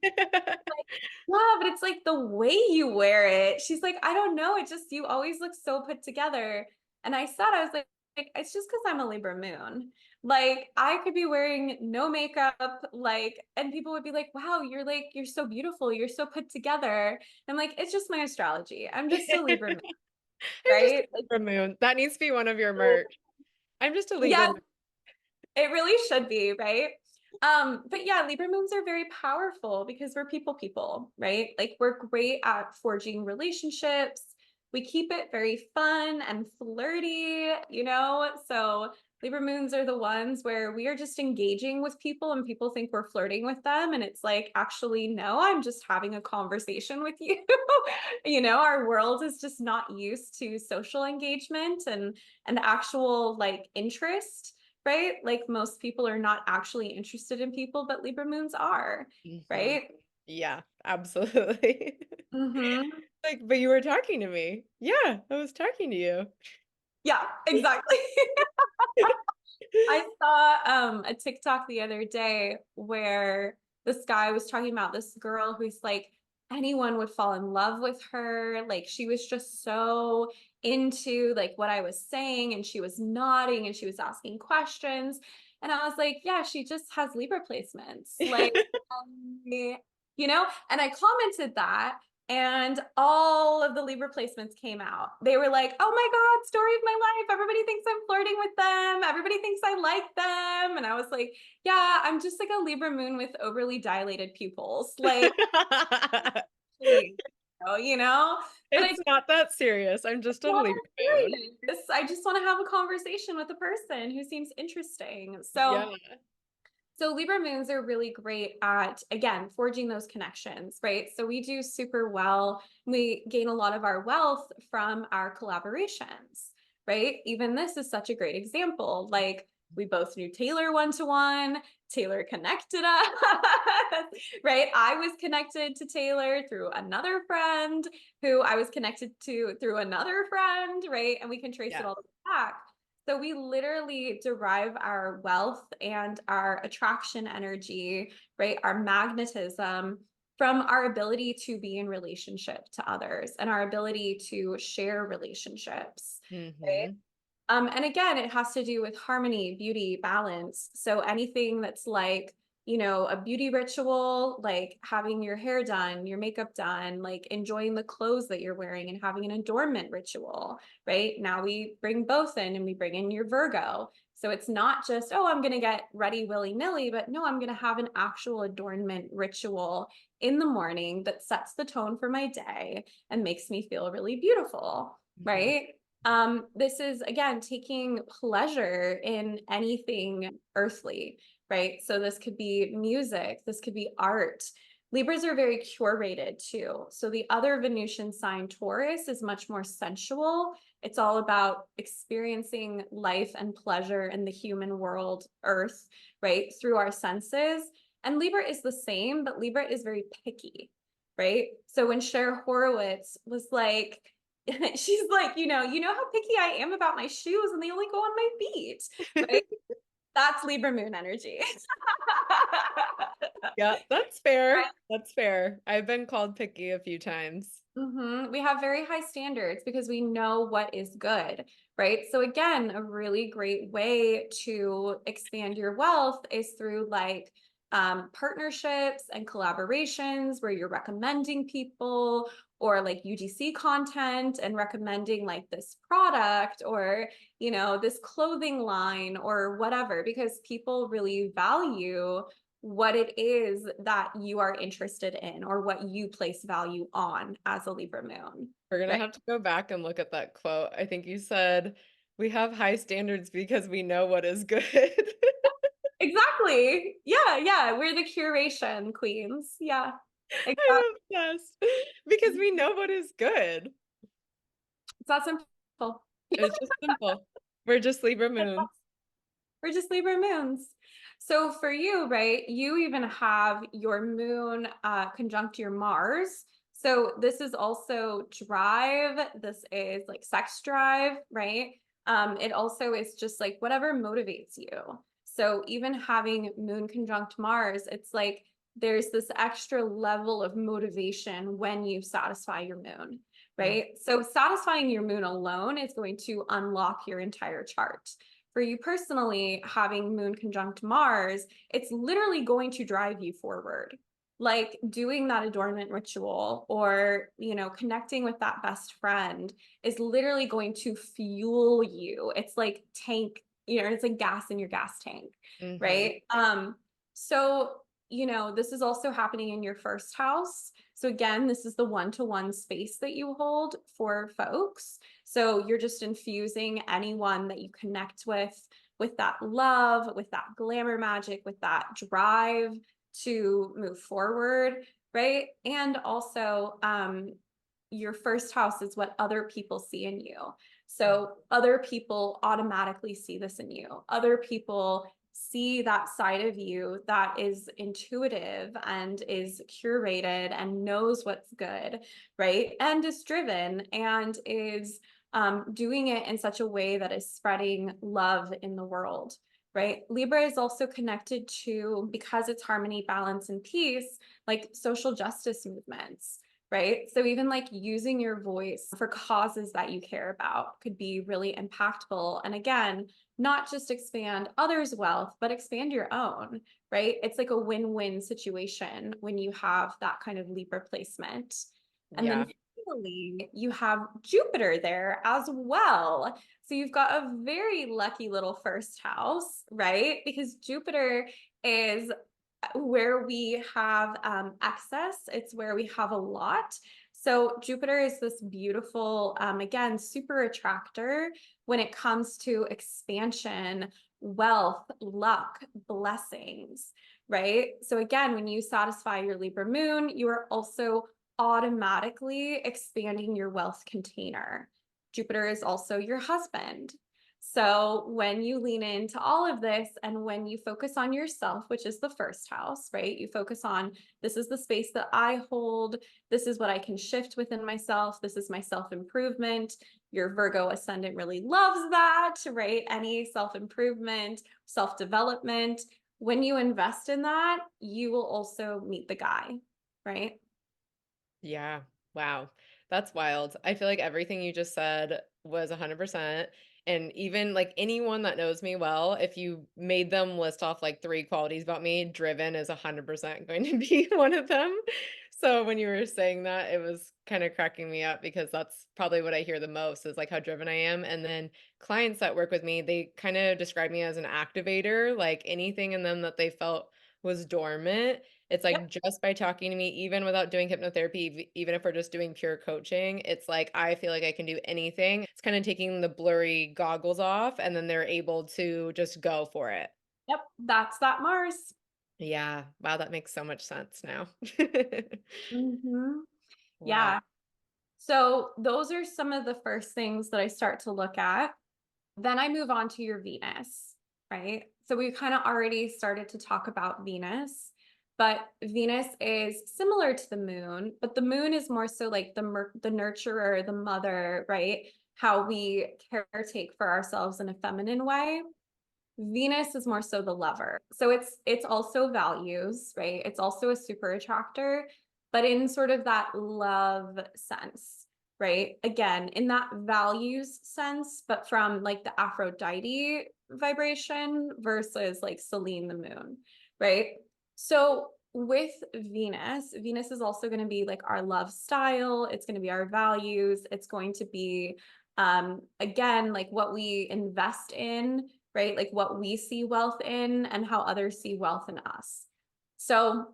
but it's like the way you wear it. She's like, I don't know. It just, you always look so put together. And I was like, it's just because I'm a Libra moon. Like, I could be wearing no makeup, like, and people would be like, wow, you're so beautiful. You're so put together. I'm like, it's just my astrology. I'm just a Libra moon, I'm just a right? Like, Libra moon. That needs to be one of your merch. I'm just a Libra yes, moon. it really should be, right? But yeah, Libra moons are very powerful because we're people, right? Like we're great at forging relationships. We keep it very fun and flirty, you know? So Libra moons are the ones where we are just engaging with people and people think we're flirting with them. And it's like, actually, no, I'm just having a conversation with you. You know, our world is just not used to social engagement and actual like interest, right? Like most people are not actually interested in people, but Libra moons are, Hmm. right? Yeah, absolutely. Mm-hmm. Like, but you were talking to me. Yeah, I was talking to you. Yeah, exactly. I saw a TikTok the other day where this guy was talking about this girl who's like anyone would fall in love with her. Like she was just so into like what I was saying and she was nodding and she was asking questions. And I was like, yeah, she just has Libra placements. Like, you know, and I commented that and all of the Libra placements came out. They were like, oh my God, story of my life. Everybody thinks I'm flirting with them. Everybody thinks I like them. And I was like, yeah, I'm just like a Libra moon with overly dilated pupils. Like, please, you know? But I It's not that serious. I'm just a not Libra moon. serious. I just want to have a conversation with a person who seems interesting. Yeah. So Libra moons are really great at, again, forging those connections, right? So we do super well. We gain a lot of our wealth from our collaborations, right? Even this is such a great example. Like we both knew Taylor one to one. Taylor connected us, right? I was connected to Taylor through another friend who I was connected to through another friend, right? And we can trace it Yeah. all back. So we literally derive our wealth and our attraction energy, right? Our magnetism from our ability to be in relationship to others and our ability to share relationships, right? Hmm. And again, it has to do with harmony, beauty, balance. So anything that's like, you know, a beauty ritual, like having your hair done, your makeup done, like enjoying the clothes that you're wearing and having an adornment ritual, right? Now we bring both in and we bring in your Virgo. So it's not just, oh, I'm going to get ready willy-nilly, but no, I'm going to have an actual adornment ritual in the morning that sets the tone for my day and makes me feel really beautiful, Hmm. right? This is again taking pleasure in anything earthly, right? So this could be music, this could be art. Libras are very curated too. So the other Venusian sign, Taurus, is much more sensual. It's all about experiencing life and pleasure in the human world, Earth, right? Through our senses. And Libra is the same, but Libra is very picky, right? So when Cher Horowitz was like, she's like, you know how picky I am about my shoes and they only go on my feet, right? That's Libra moon energy. Yeah, that's fair. That's fair. I've been called picky a few times. We have very high standards because we know what is good, right? So again, a really great way to expand your wealth is through like partnerships and collaborations where you're recommending people or like UGC content and recommending like this product or, you know, this clothing line or whatever, because people really value what it is that you are interested in or what you place value on as a Libra moon, We're gonna right? have to go back and look at that quote. I think you said, "We have high standards because we know what is good." Exactly. Yeah, yeah. We're the curation queens. Yeah, exactly. I'm obsessed. Because we know what is good. It's that simple. It's just simple. We're just Libra moons. We're just Libra moons. So for you, right, you even have your moon conjunct your Mars. So this is also drive. This is like sex drive, right? It also is just like whatever motivates you. So even having moon conjunct Mars, it's like there's this extra level of motivation when you satisfy your moon, Mm, right? So satisfying your moon alone is going to unlock your entire chart. For you personally, having moon conjunct Mars, it's literally going to drive you forward. Like doing that adornment ritual or, you know, connecting with that best friend is literally going to fuel you. It's like tank, you know, it's like gas in your gas tank, mhm. right? So, you know, this is also happening in your first house. So again, this is the one-to-one space that you hold for folks. So you're just infusing anyone that you connect with that love, with that glamour magic, with that drive to move forward, right? And also, your first house is what other people see in you. Mm, So other people automatically see this in you. Other people see that side of you that is intuitive and is curated and knows what's good, right? And is driven and is doing it in such a way that is spreading love in the world, right? Libra is also connected to, because it's harmony, balance, and peace, like social justice movements, right? So even like using your voice for causes that you care about could be really impactful. And again, not just expand others' wealth, but expand your own, right? It's like a win-win situation when you have that kind of Libra placement. And then yeah. finally, you have Jupiter there as well. So you've got a very lucky little first house, right? Because Jupiter is where we have excess, it's where we have a lot. So Jupiter is this beautiful, again, super attractor when it comes to expansion, wealth, luck, blessings, right? So again, when you satisfy your Libra moon, you are also automatically expanding your wealth container. Jupiter is also your husband. So when you lean into all of this and when you focus on yourself, which is the first house, right? You focus on this is the space that I hold. This is what I can shift within myself. This is my self-improvement. Your Virgo ascendant really loves that, right? Any self-improvement, self-development. When you invest in that, you will also meet the guy, right? Yeah. Wow. That's wild. I feel like everything you just said was 100%. And even like anyone that knows me well, if you made them list off like three qualities about me, driven is 100% going to be one of them. So when you were saying that, it was kind of cracking me up because that's probably what I hear the most is like how driven I am. And then clients that work with me, they kind of describe me as an activator, like anything in them that they felt was dormant, it's Yep. like just by talking to me, even without doing hypnotherapy, even if we're just doing pure coaching, it's like I feel like I can do anything. It's kind of taking the blurry goggles off, and then they're able to just go for it. Yep. That's that Mars. Yeah. Wow, that makes so much sense now. Mm-hmm. Wow. Yeah. So those are some of the first things that I start to look at. Then I move on to your Venus, right? So we kind of already started to talk about Venus, but Venus is similar to the moon, but the moon is more so like the nurturer, the mother, right? How we caretake for ourselves in a feminine way. Venus is more so the lover. So it's also values, right? It's also a super attractor, but in sort of that love sense, right? Again, in that values sense, but from like the Aphrodite vibration versus like Selene the moon, right? So with Venus, Venus is also going to be like our love style. It's going to be our values. It's going to be, again, like what we invest in, right? Like what we see wealth in and how others see wealth in us. So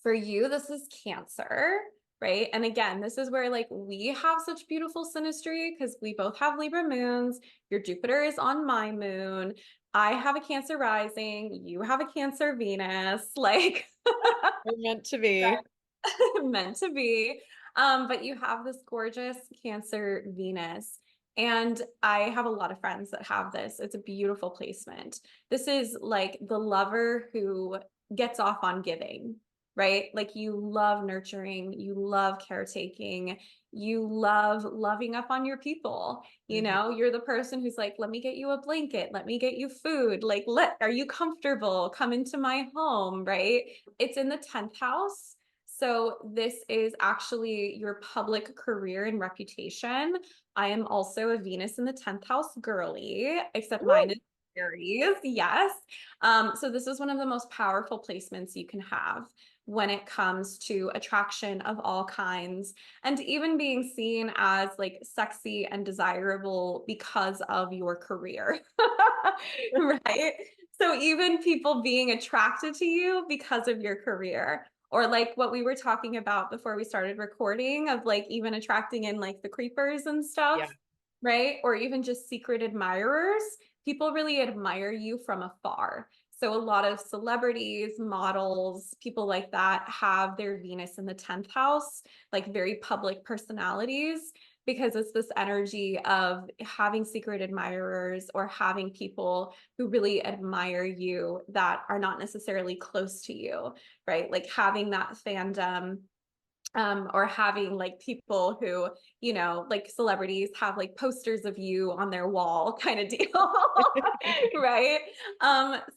for you, this is Cancer, right? And again, this is where like we have such beautiful synastry because we both have Libra moons. Your Jupiter is on my moon. I have a Cancer rising. You have a Cancer Venus. Like, We're meant to be. meant to be. But you have this gorgeous Cancer Venus. And I have a lot of friends that have this. It's a beautiful placement. This is like the lover who gets off on giving, right? Like you love nurturing, you love caretaking, you love loving up on your people. You Mhm. know, you're the person who's like, let me get you a blanket, let me get you food. Like, are you comfortable? Come into my home, right? It's in the 10th house. So this is actually your public career and reputation. I am also a Venus in the 10th house girly, except mine is Aries. Yes. So this is one of the most powerful placements you can have when it comes to attraction of all kinds and even being seen as like sexy and desirable because of your career. Right? So even people being attracted to you because of your career, or like what we were talking about before we started recording of like even attracting in like the creepers and Yeah. stuff, right? Or even just secret admirers. People really admire you from afar. So a lot of celebrities, models, people like that have their Venus in the 10th house, like very public personalities, because it's this energy of having secret admirers or having people who really admire you that are not necessarily close to you, right? Like having that fandom, or having like people who, you know, like celebrities have like posters of you on their wall kind of deal, right?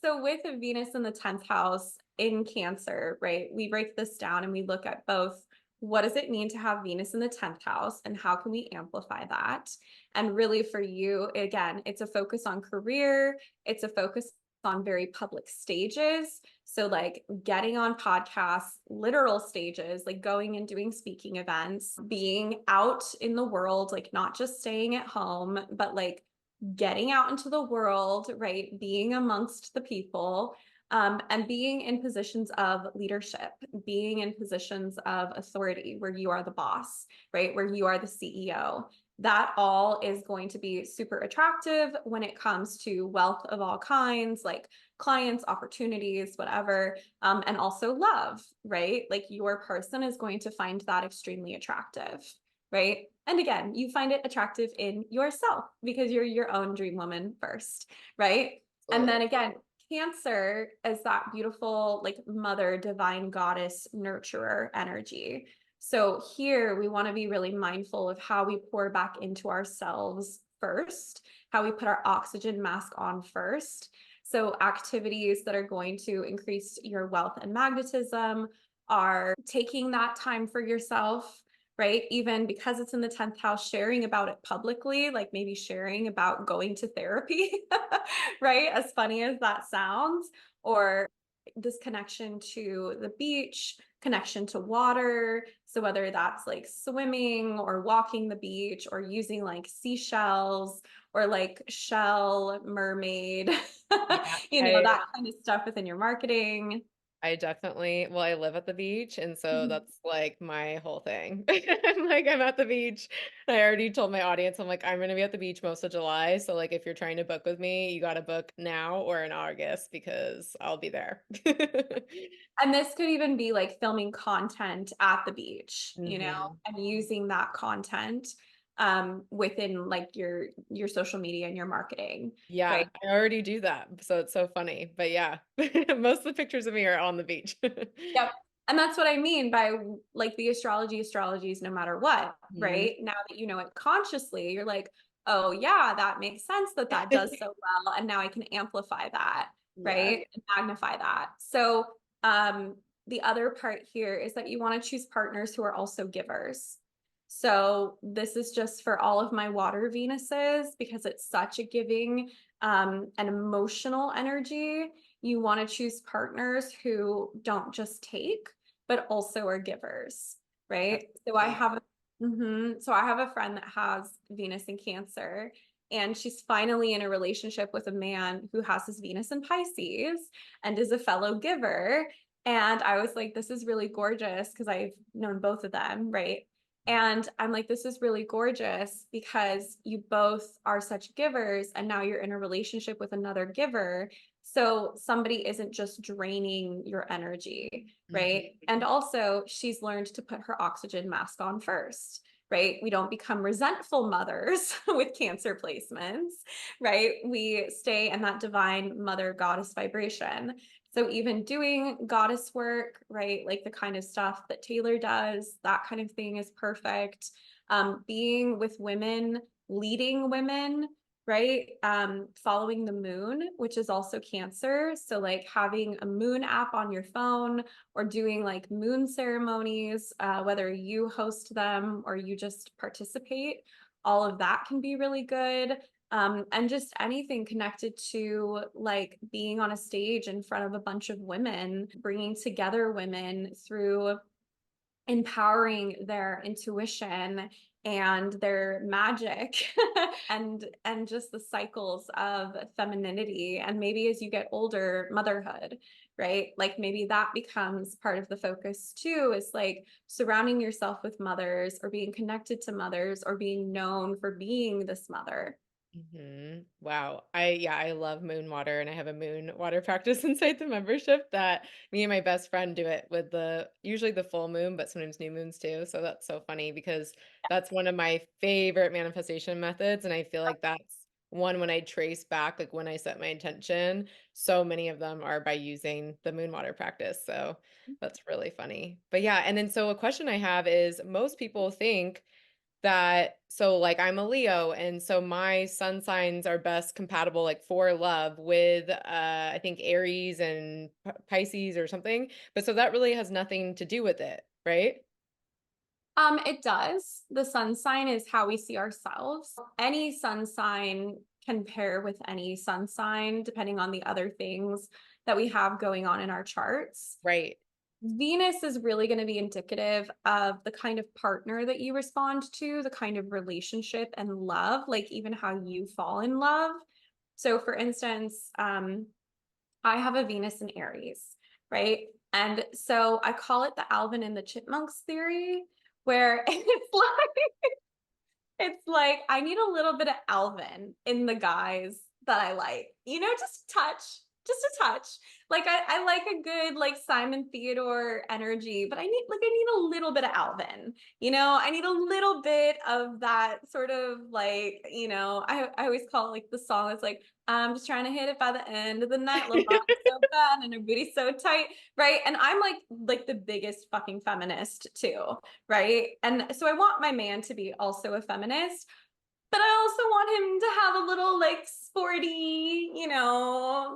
So with Venus in the 10th house in Cancer, right, we break this down and we look at both what does it mean to have Venus in the 10th house and how can we amplify that? And really for you, again, it's a focus on career, it's a focus on very public stages. So, like getting on podcasts, literal stages, like going and doing speaking events, being out in the world, like not just staying at home, but like getting out into the world, right? Being amongst the people, and being in positions of leadership, being in positions of authority where you are the boss, right? Where you are the CEO. That all is going to be super attractive when it comes to wealth of all kinds, like clients, opportunities, whatever, and also love, right? Like your person is going to find that extremely attractive, right? And again, you find it attractive in yourself because you're your own dream woman first, right? And Absolutely. then again, Cancer is that beautiful, like mother, divine goddess, nurturer energy. So here we want to be really mindful of how we pour back into ourselves first, how we put our oxygen mask on first. So activities that are going to increase your wealth and magnetism are taking that time for yourself, right? Even because it's in the 10th house, sharing about it publicly, like maybe sharing about going to therapy, right? As funny as that sounds, or this connection to the beach, connection to water. So whether that's like swimming or walking the beach or using like seashells or like shell mermaid, Yeah. you know, I that kind of stuff within your marketing. I definitely well, I live at the beach, and so Mhm. that's, like, my whole thing. I'm like, I'm at the beach. I already told my audience, I'm like, "I'm gonna be at the beach most of July, so, like, if you're trying to book with me, you gotta book now or in August because I'll be there." And this could even be like filming content at the beach, you know, Mhm. and using that content within like your social media and your marketing, right? Yeah, I already do that, so it's so funny, but yeah, most of the pictures of me are on the beach. Yep. And that's what I mean by like the astrologies no matter what, Mhm. right? Now that you know it consciously, you're like, oh yeah, that makes sense that that does so well. And now I can amplify that, Yeah. right? And magnify that. So the other part here is that you want to choose partners who are also givers. So this is just for all of my water Venuses because it's such a giving and emotional energy. You want to choose partners who don't just take, but also are givers, right? So I Absolutely. have so I have a friend that has Venus in Cancer, and she's finally in a relationship with a man who has his Venus in Pisces and is a fellow giver. And I was like, this is really gorgeous because I've known both of them, right? And I'm like, this is really gorgeous because you both are such givers, and now you're in a relationship with another giver. So somebody isn't just draining your energy, Mhm. right? And also, she's learned to put her oxygen mask on first, right? We don't become resentful mothers with Cancer placements, right? We stay in that divine mother goddess vibration. So even doing goddess work, right? Like the kind of stuff that Taylor does, that kind of thing is perfect. Being with women, leading women, right? Following the moon, which is also Cancer. So like having a moon app on your phone or doing like moon ceremonies, whether you host them or you just participate, all of that can be really good. And just anything connected to like being on a stage in front of a bunch of women, bringing together women through empowering their intuition and their magic and just the cycles of femininity, and maybe as you get older, motherhood, right? Like maybe that becomes part of the focus too, is like surrounding yourself with mothers or being connected to mothers or being known for being this mother. Wow. I love moon water, and I have a moon water practice inside the membership that me and my best friend do it with the usually the full moon, but sometimes new moons too. So that's so funny because that's one of my favorite manifestation methods. And I feel like that's one when I trace back, like when I set my intention, so many of them are by using the moon water practice. So that's really funny. But yeah, and then so a question I have is most people think that so like I'm a Leo and so my sun signs are best compatible like for love with I think Aries and Pisces or something. But so that really has nothing to do with it, right? It does. The sun sign is how we see ourselves. Any sun sign can pair with any sun sign, depending on the other things that we have going on in our charts. Right. Venus is really going to be indicative of the kind of partner that you respond to, the kind of relationship and love, like even how you fall in love. So, for instance, I have a Venus in Aries, right? And so I call it the Alvin and the Chipmunks theory, where it's like I need a little bit of Alvin in the guys that I like. Just a touch. Like I like a good like Simon Theodore energy, but I need a little bit of Alvin. I need a little bit of that sort of like, I always call it like the song is like, I'm just trying to hit it by the end of the night. Little body's so bad and her booty's so tight, right? And I'm like the biggest fucking feminist too, right? And so I want my man to be also a feminist, but I also want him to have a little like sporty,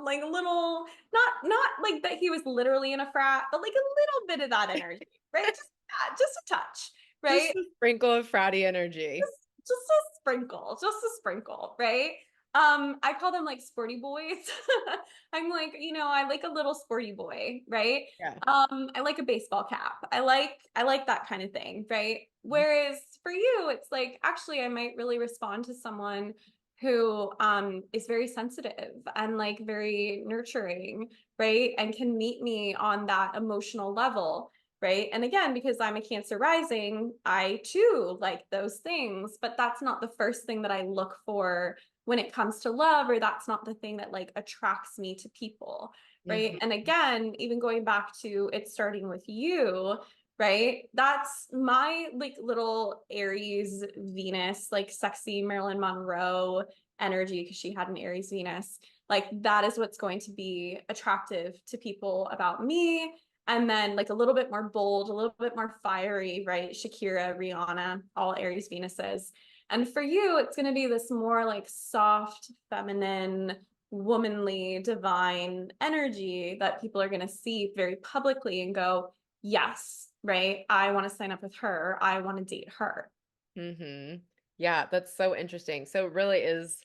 like a little not like that he was literally in a frat, but like a little bit of that energy, right? Just a touch, Just right? a sprinkle of fratty energy. Just a sprinkle, right? I call them like sporty boys. I'm like, I like a little sporty boy, right? Yeah. I like a baseball cap. I like that kind of thing, right? Whereas for you, it's like actually I might really respond to someone who is very sensitive and like very nurturing, right? And can meet me on that emotional level, right? And again, because I'm a Cancer rising, I too like those things, but that's not the first thing that I look for when it comes to love, or that's not the thing that like attracts me to people, right? Mhm. And again, even going back to it starting with you, right? That's my like little Aries Venus, like sexy Marilyn Monroe energy because she had an Aries Venus. Like that is what's going to be attractive to people about me, and then like a little bit more bold, a little bit more fiery, right? Shakira, Rihanna, all Aries Venuses. And for you, it's going to be this more like soft, feminine, womanly, divine energy that people are going to see very publicly and go, yes, right? I want to sign up with her. I want to date her. Mhm. Yeah, that's so interesting. So it really is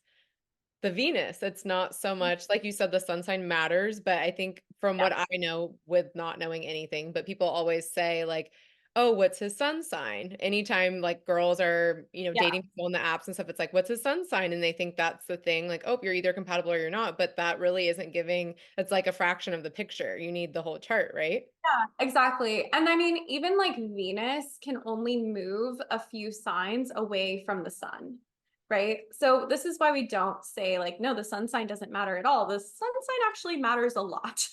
the Venus. It's not so much like you said, the sun sign matters, but I think from what I Yes. know with not knowing anything, but people always say like, "Oh, what's his sun sign?" Anytime like girls are, Yeah. dating people on the apps and stuff, it's like, "What's his sun sign?" And they think that's the thing, like, "Oh, you're either compatible or you're not." But that really isn't giving it's like a fraction of the picture. You need the whole chart, right? Yeah, exactly. And I mean, even like Venus can only move a few signs away from the sun, right? So this is why we don't say like, no, the sun sign doesn't matter at all. The sun sign actually matters a lot,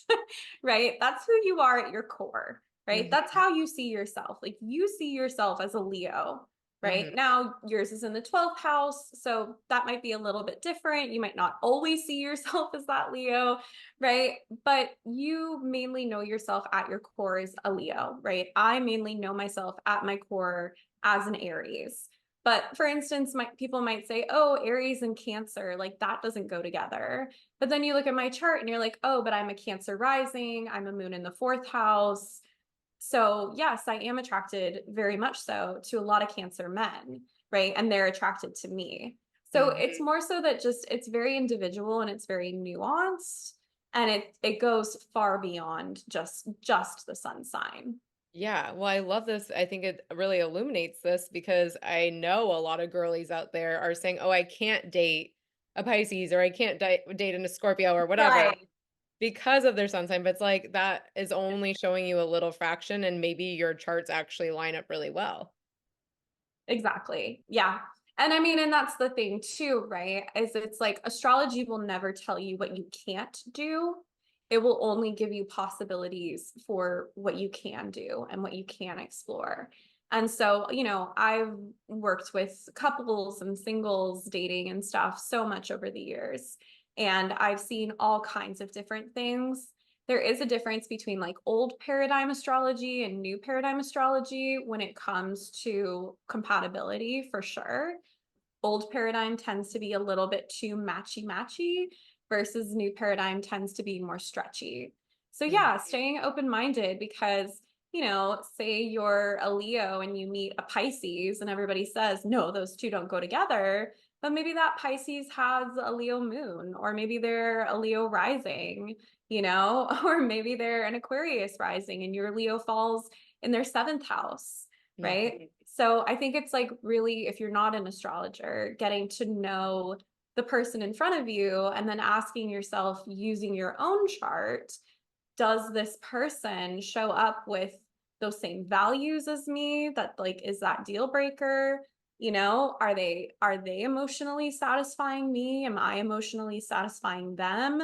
right? That's who you are at your core, right? That's Mhm. how you see yourself. Like you see yourself as a Leo, right? Mhm. Now yours is in the 12th house, so that might be a little bit different. You might not always see yourself as that Leo, right? But you mainly know yourself at your core as a Leo, right? I mainly know myself at my core as an Aries. But for instance, people might say, oh, Aries and Cancer, like that doesn't go together. But then you look at my chart and you're like, oh, but I'm a Cancer rising, I'm a moon in the fourth house. So, yes, I am attracted very much so to a lot of Cancer men, right? And they're attracted to me. So Mhm. it's more so that just it's very individual and it's very nuanced and it goes far beyond just the sun sign. Yeah, well, I love this. I think it really illuminates this because I know a lot of girlies out there are saying, "Oh, I can't date a Pisces or I can't date a Scorpio or whatever Right. because of their sun sign." But it's like that is only showing you a little fraction, and maybe your charts actually line up really well. Exactly. Yeah. And I mean, and that's the thing too, right? Is it's like astrology will never tell you what you can't do. It will only give you possibilities for what you can do and what you can explore. And so, I've worked with couples and singles dating and stuff so much over the years. And I've seen all kinds of different things. There is a difference between like old paradigm astrology and new paradigm astrology when it comes to compatibility for sure. Old paradigm tends to be a little bit too matchy matchy versus new paradigm tends to be more stretchy. So Mhm. yeah, staying open-minded because say you're a Leo and you meet a Pisces and everybody says, no, those two don't go together. But maybe that Pisces has a Leo moon, or maybe they're a Leo rising, or maybe they're an Aquarius rising and your Leo falls in their seventh house, Mhm. right? So I think it's like really, if you're not an astrologer, getting to know the person in front of you and then asking yourself using your own chart, does this person show up with those same values as me? That like, is that deal breaker? Are they emotionally satisfying me? Am I emotionally satisfying them?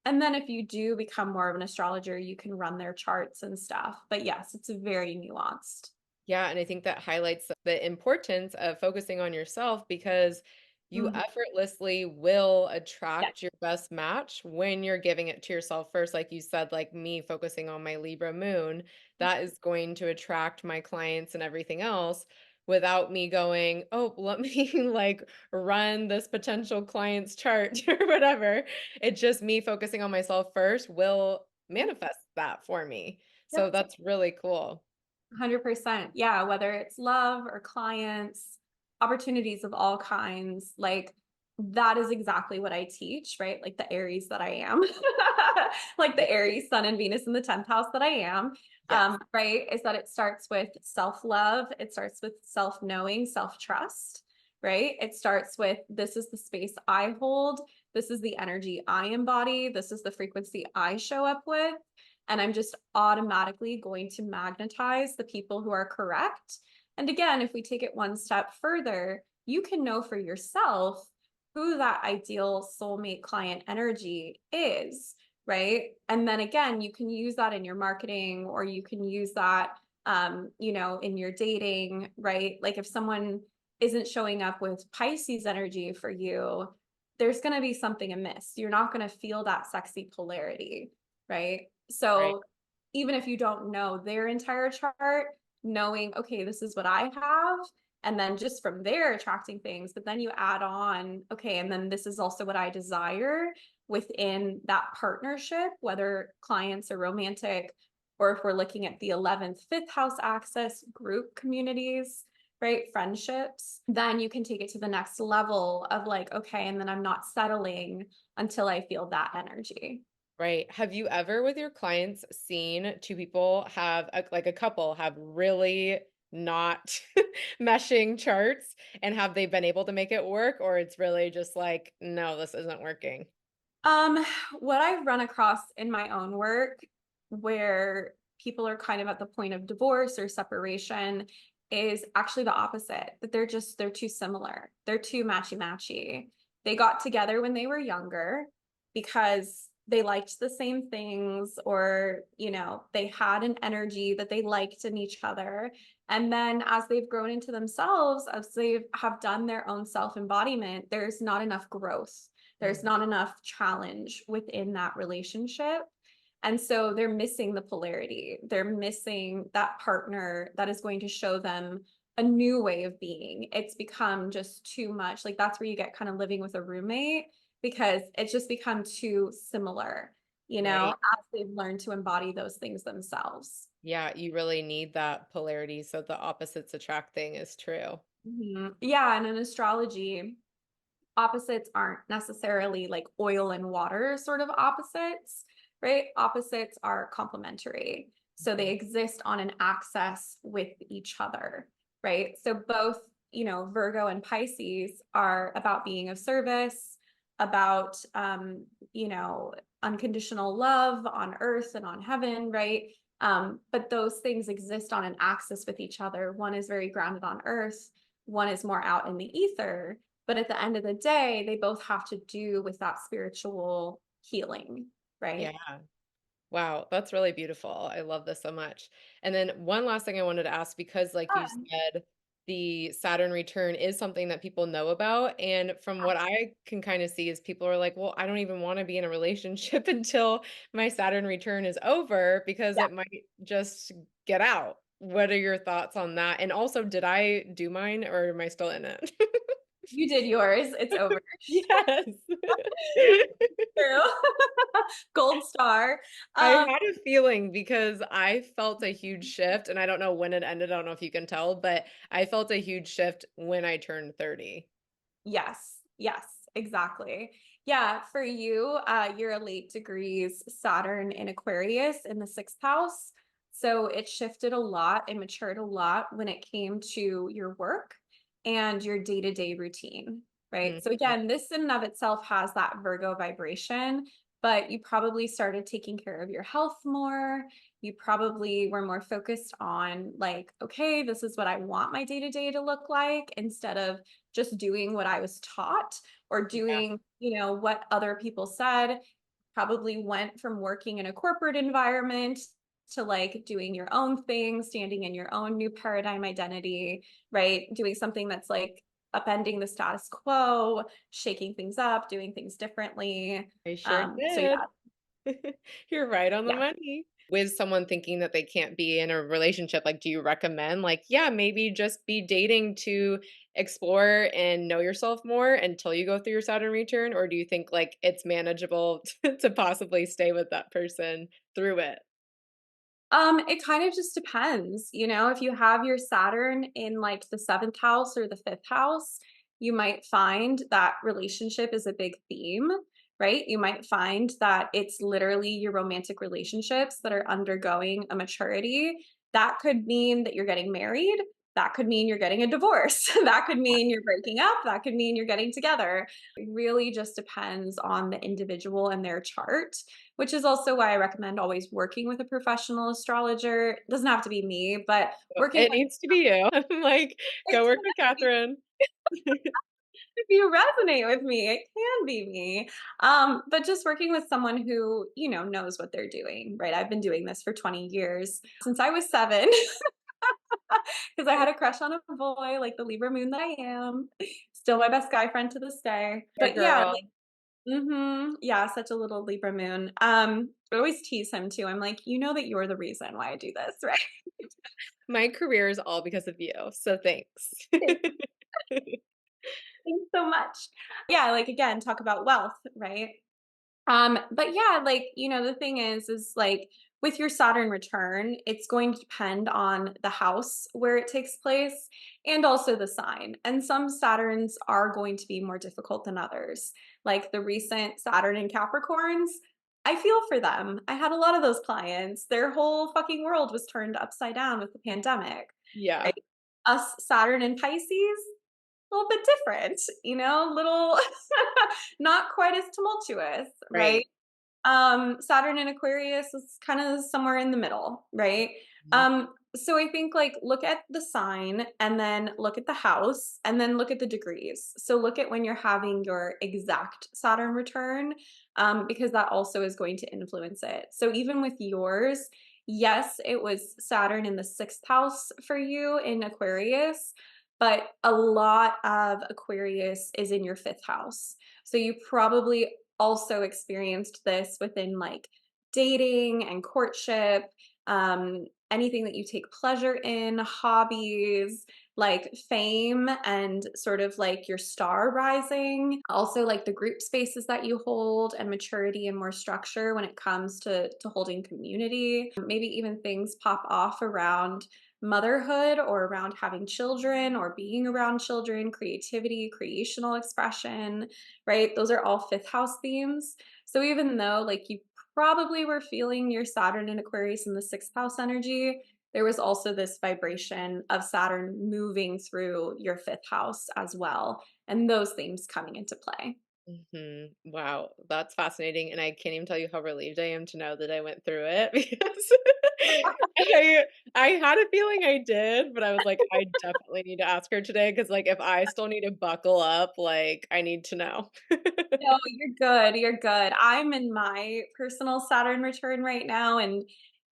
And then if you do become more of an astrologer, you can run their charts and stuff. But yes, it's very nuanced. Yeah, and I think that highlights the importance of focusing on yourself because you Mhm. effortlessly will Yeah. attract your best match when you're giving it to yourself first. Like you said, like me focusing on my Libra moon, that is going to attract my clients and everything else without me going, oh, let me like run this potential client's chart or whatever. It's just me focusing on myself first will manifest that for me. So Yep. that's really cool. 100%. Yeah, whether it's love or clients, opportunities of all kinds, like that is exactly what I teach, right? Like the Aries that I am, like the Aries sun and Venus in the 10th house that I am, Yes. right? Is that it starts with self-love, it starts with self-knowing, self-trust, right? It starts with this is the space I hold, this is the energy I embody, this is the frequency I show up with. And I'm just automatically going to magnetize the people who are correct. And again, if we take it one step further, you can know for yourself who that ideal soulmate client energy is, right? And then again, you can use that in your marketing or you can use that in your dating, right? Like if someone isn't showing up with Pisces energy for you, there's going to be something amiss. You're not going to feel that sexy polarity, right? Right. So even if you don't know their entire chart, knowing, okay, this is what I have, and then just from there attracting things, but then you add on, okay, and then this is also what I desire within that partnership, whether clients are romantic or if we're looking at the 11th, 5th house axis, group communities, right? Friendships, then you can take it to the next level of like, okay, and then I'm not settling until I feel that energy. Right. Have you ever with your clients seen two people have like a couple have really not meshing charts and have they been able to make it work or it's really just like, no, this isn't working? Um, what I've run across in my own work where people are kind of at the point of divorce or separation is actually the opposite, that they're too similar. They're too matchy-matchy. They got together when they were younger because they liked the same things or, they had an energy that they liked in each other. And then as they've grown into themselves, as they have done their own self-embodiment, there's not enough growth, there's Mm, not enough challenge within that relationship. And so they're missing the polarity. They're missing that partner that is going to show them a new way of being. It's become just too much. Like that's where you get kind of living with a roommate because it's just become too similar, right. as they've learned to embody those things themselves. Yeah, you really need that polarity so the opposites attract thing is true. Yeah. And in astrology, opposites aren't necessarily like oil and water sort of opposites, right? Opposites are complementary. So they Mhm. exist on an axis with each other, right? So both, Virgo and Pisces are about being of service, about, unconditional love on earth and on heaven, right? But those things exist on an axis with each other. One is very grounded on earth, one is more out in the ether. But at the end of the day, they both have to do with that spiritual healing, right? Yeah. Wow, that's really beautiful. I love this so much. And then one last thing I wanted to ask because like you Fun. said, the Saturn return is something that people know about. And from what I can kind of see is people are like, well, I don't even want to be in a relationship until my Saturn return is over because Yeah, it might just get out. What are your thoughts on that? And also, did I do mine or am I still in it? you did yours. It's over. Yes. True. Gold star. I Um, had a feeling because I felt a huge shift, and I don't know when it ended, I don't know if you can tell, but I felt a huge shift when I turned 30. yes, yes, exactly. Yeah, for you, you're a late degrees Saturn in Aquarius in the sixth house. So it shifted a lot and matured a lot when it came to your work and your day-to-day routine, right? So Mhm. again, this in and of itself has that Virgo vibration, but you probably started taking care of your health more. You probably were more focused on like, okay, this is what I want my day-to-day to look like instead of just doing what I was taught or Yeah, doing, what other people said. Probably went from working in a corporate environment to like doing your own thing, standing in your own new paradigm identity, right? Doing something that's like upending the status quo, shaking things up, doing things differently. I sure So did. yeah, You're right on the yeah. money. With someone thinking that they can't be in a relationship, like, do you recommend, like, yeah, maybe just be dating to explore and know yourself more until you go through your Saturn return? Or do you think, like, it's manageable to possibly stay with that person through it? It kind of just depends, if you have your Saturn in like the seventh house or the fifth house, you might find that relationship is a big theme, right? You might find that it's literally your romantic relationships that are undergoing a maturity. That could mean that you're getting married. That could mean you're getting a divorce. That could mean you're breaking up. That could mean you're getting together. It really just depends on the individual and their chart, which is also why I recommend always working with a professional astrologer. It doesn't have to be me, but working It with needs to be you. I'm like, it go work can with Catherine. if you resonate with me, it can be me. But just working with someone who, knows what they're doing, right? I've been doing this for 20 years since I was 7 because I had a crush on a boy, like the Libra moon that I am. Still my best guy friend to this day. Our But yeah, girl. yeah, such a little Libra moon. I always tease him too. I'm like, you know that you're the reason why I do this, right? My career is all because of you, so thanks. Thanks so much. Yeah, like again, talk about wealth, right? But yeah, like, the thing is like with your Saturn return, it's going to depend on the house where it takes place and also the sign. And some Saturns are going to be more difficult than others. Like the recent Saturn in Capricorns, I feel for them. I had a lot of those clients. Their whole fucking world was turned upside down with the pandemic, Yeah, right? Us Saturn in Pisces, a little bit different, little not quite as tumultuous, right? right. Saturn in Aquarius is kind of somewhere in the middle, right? Mhm. So I think like look at the sign and then look at the house and then look at the degrees. So look at when you're having your exact Saturn return, because that also is going to influence it. So even with yours, yes, it was Saturn in the sixth house for you in Aquarius, but a lot of Aquarius is in your fifth house. So you probably also experienced this within like dating and courtship, anything that you take pleasure in, hobbies, like fame and sort of like your star rising, also like the group spaces that you hold and maturity and more structure when it comes to holding community. Maybe even things pop off around motherhood or around having children or being around children, creativity, creational expression, right? Those are all fifth house themes. So even though like you probably were feeling your Saturn in Aquarius in the sixth house energy, there was also this vibration of Saturn moving through your fifth house as well. And those themes coming into play. Mhm. Wow, that's fascinating, and I can't even tell you how relieved I am to know that I went through it because I I had a feeling I did, but I was like, "I definitely need to ask her today because, like, if I still need to buckle up, like, I need to know." No, you're good. You're good. I'm in my personal Saturn return right now. And,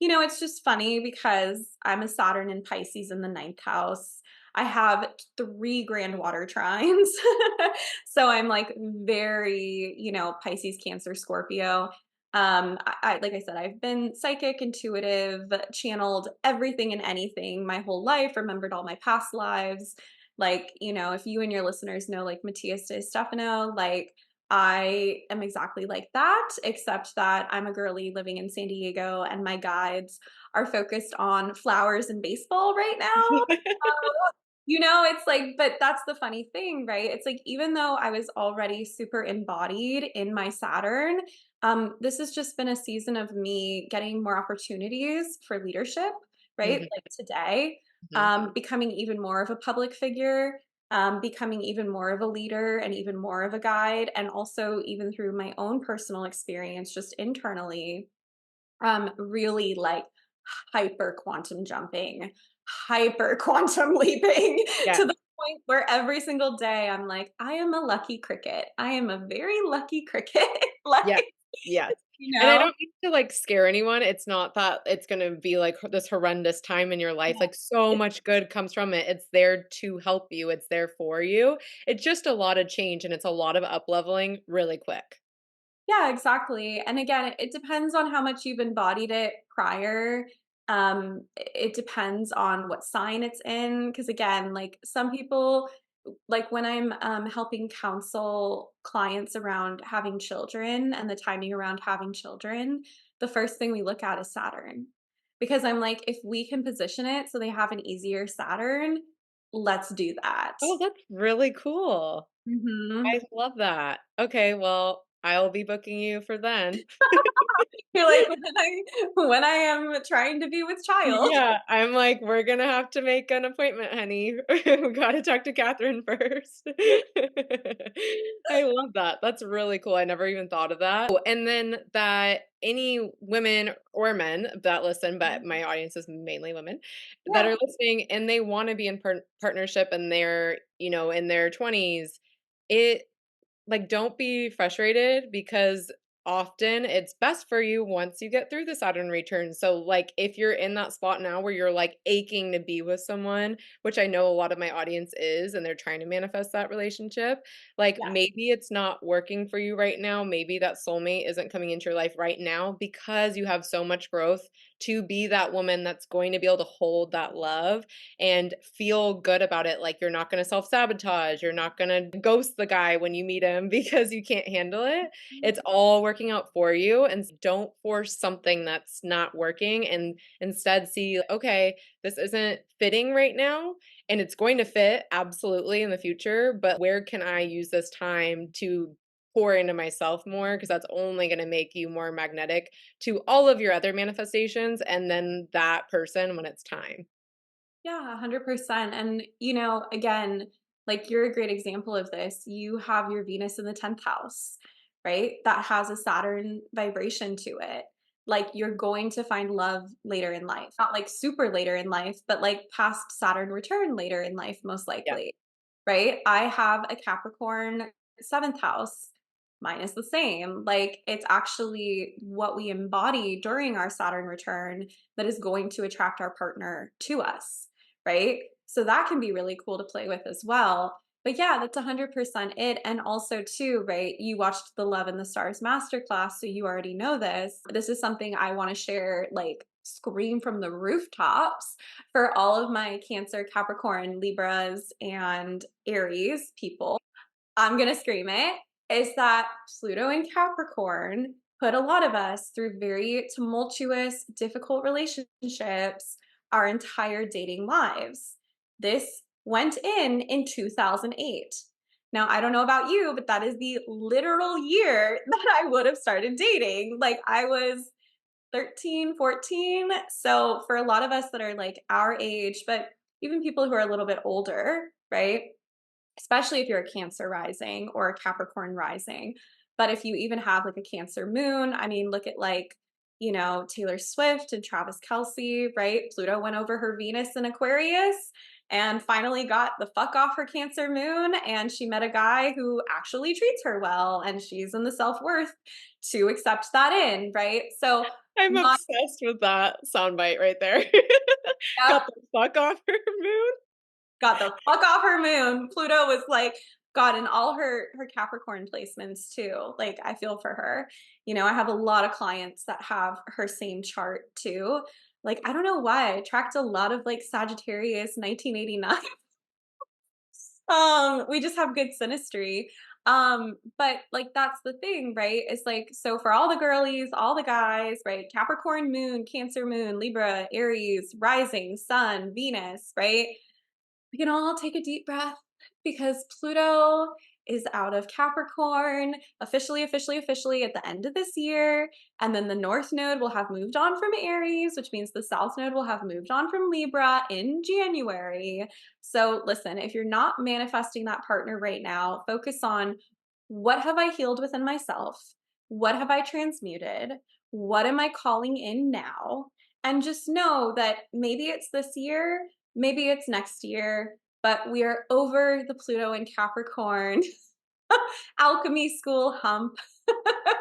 it's just funny because I'm a Saturn in Pisces in the ninth house. I have three grand water trines. So I'm like very, Pisces, Cancer, Scorpio. Like I said, I've been psychic, intuitive, channeled everything and anything my whole life, remembered all my past lives. Like, if you and your listeners know like Matthias de Stefano, like I am exactly like that, except that I'm a girly living in San Diego and my guides are focused on flowers and baseball right now. It's like, but that's the funny thing, right? It's like, even though I was already super embodied in my Saturn, this has just been a season of me getting more opportunities for leadership, right? Mhm, Like today, mhm. becoming even more of a public figure, becoming even more of a leader and even more of a guide. And also, even through my own personal experience, just internally, really like hyper quantum jumping, hyper quantum leaping Yeah, to the point where every single day I'm like, I am a lucky cricket. I am a very lucky cricket. yeah, like, yes, you and I know? don't mean to, like, scare anyone, it's not that it's gonna be, like, this horrendous time in your life, Yeah. like, so It's much good comes from it, it's there to help you, it's there for you, it's just a lot of change, and it's a lot of up-leveling really quick. Yeah, exactly. And again, it depends on how much you've embodied it prior. It depends on what sign it's in. Because again, like some people, like when I'm helping counsel clients around having children and the timing around having children, the first thing we look at is Saturn. Because I'm like, if we can position it so they have an easier Saturn, let's do that. Oh, that's really cool. Hmm. I love that. Okay, well, I'll be booking you for then. You're like, when I am trying to be with child. Yeah, I'm like, "We're gonna have to make an appointment, honey. We gotta talk to Catherine first." I love that. That's really cool. I never even thought of that. Oh, and then that any women or men that listen, but my audience is mainly women, that Yeah. are listening and they wanna be in partnership and they're, in their 20s, it like, don't be frustrated because often it's best for you once you get through the Saturn return. So, like, if you're in that spot now where you're like aching to be with someone, which I know a lot of my audience is, and they're trying to manifest that relationship, like Yeah. maybe it's not working for you right now. Maybe that soulmate isn't coming into your life right now because you have so much growth to be that woman that's going to be able to hold that love and feel good about it. Like you're not going to self sabotage. You're not going to ghost the guy when you meet him because you can't handle it. It's all working out for you. And don't force something that's not working, and instead see, okay, this isn't fitting right now. And it's going to fit absolutely in the future. But where can I use this time to pour into myself more? Because that's only going to make you more magnetic to all of your other manifestations and then that person when it's time. Yeah, 100%. And, again, like you're a great example of this. You have your Venus in the 10th house, right? That has a Saturn vibration to it. Like you're going to find love later in life, not like super later in life, but like past Saturn return later in life, most Yeah. likely, right? I have a Capricorn 7th house. Mine is the same. Like it's actually what we embody during our Saturn return that is going to attract our partner to us, right? So that can be really cool to play with as well. But yeah, that's 100% it. And also, too, right? You watched the Love and the Stars masterclass, so you already know this. This is something I want to share, like, scream from the rooftops for all of my Cancer, Capricorn, Libras, and Aries people. I'm gonna scream it, is that Pluto and Capricorn put a lot of us through very tumultuous, difficult relationships our entire dating lives. This went in 2008. Now, I don't know about you, but that is the literal year that I would have started dating. Like, I was 13, 14. So, for a lot of us that are like our age, but even people who are a little bit older, right? Especially if you're a Cancer rising or a Capricorn rising. But if you even have like a Cancer moon, I mean, look at like, Taylor Swift and Travis Kelsey, right? Pluto went over her Venus in Aquarius and finally got the fuck off her Cancer moon. And she met a guy who actually treats her well. And she's in the self worth to accept that in, right? So, I'm my, obsessed with that soundbite right there. yep, Got the fuck off her moon. got the fuck off her moon. Pluto was like, God, in all her Capricorn placements too. Like I feel for her. I have a lot of clients that have her same chart too. Like I don't know why I attract a lot of like Sagittarius 1989. We just have good synastry. But like that's the thing, right? It's like so for all the girlies, all the guys, right? Capricorn moon, Cancer moon, Libra, Aries, rising, sun, Venus, right? We can all take a deep breath because Pluto is out of Capricorn officially at the end of this year. And then the North Node will have moved on from Aries, which means the South Node will have moved on from Libra in January. So listen, if you're not manifesting that partner right now, focus on what have I healed within myself? What have I transmuted? What am I calling in now? And just know that maybe it's this year, maybe it's next year, but we are over the Pluto and Capricorn alchemy school hump.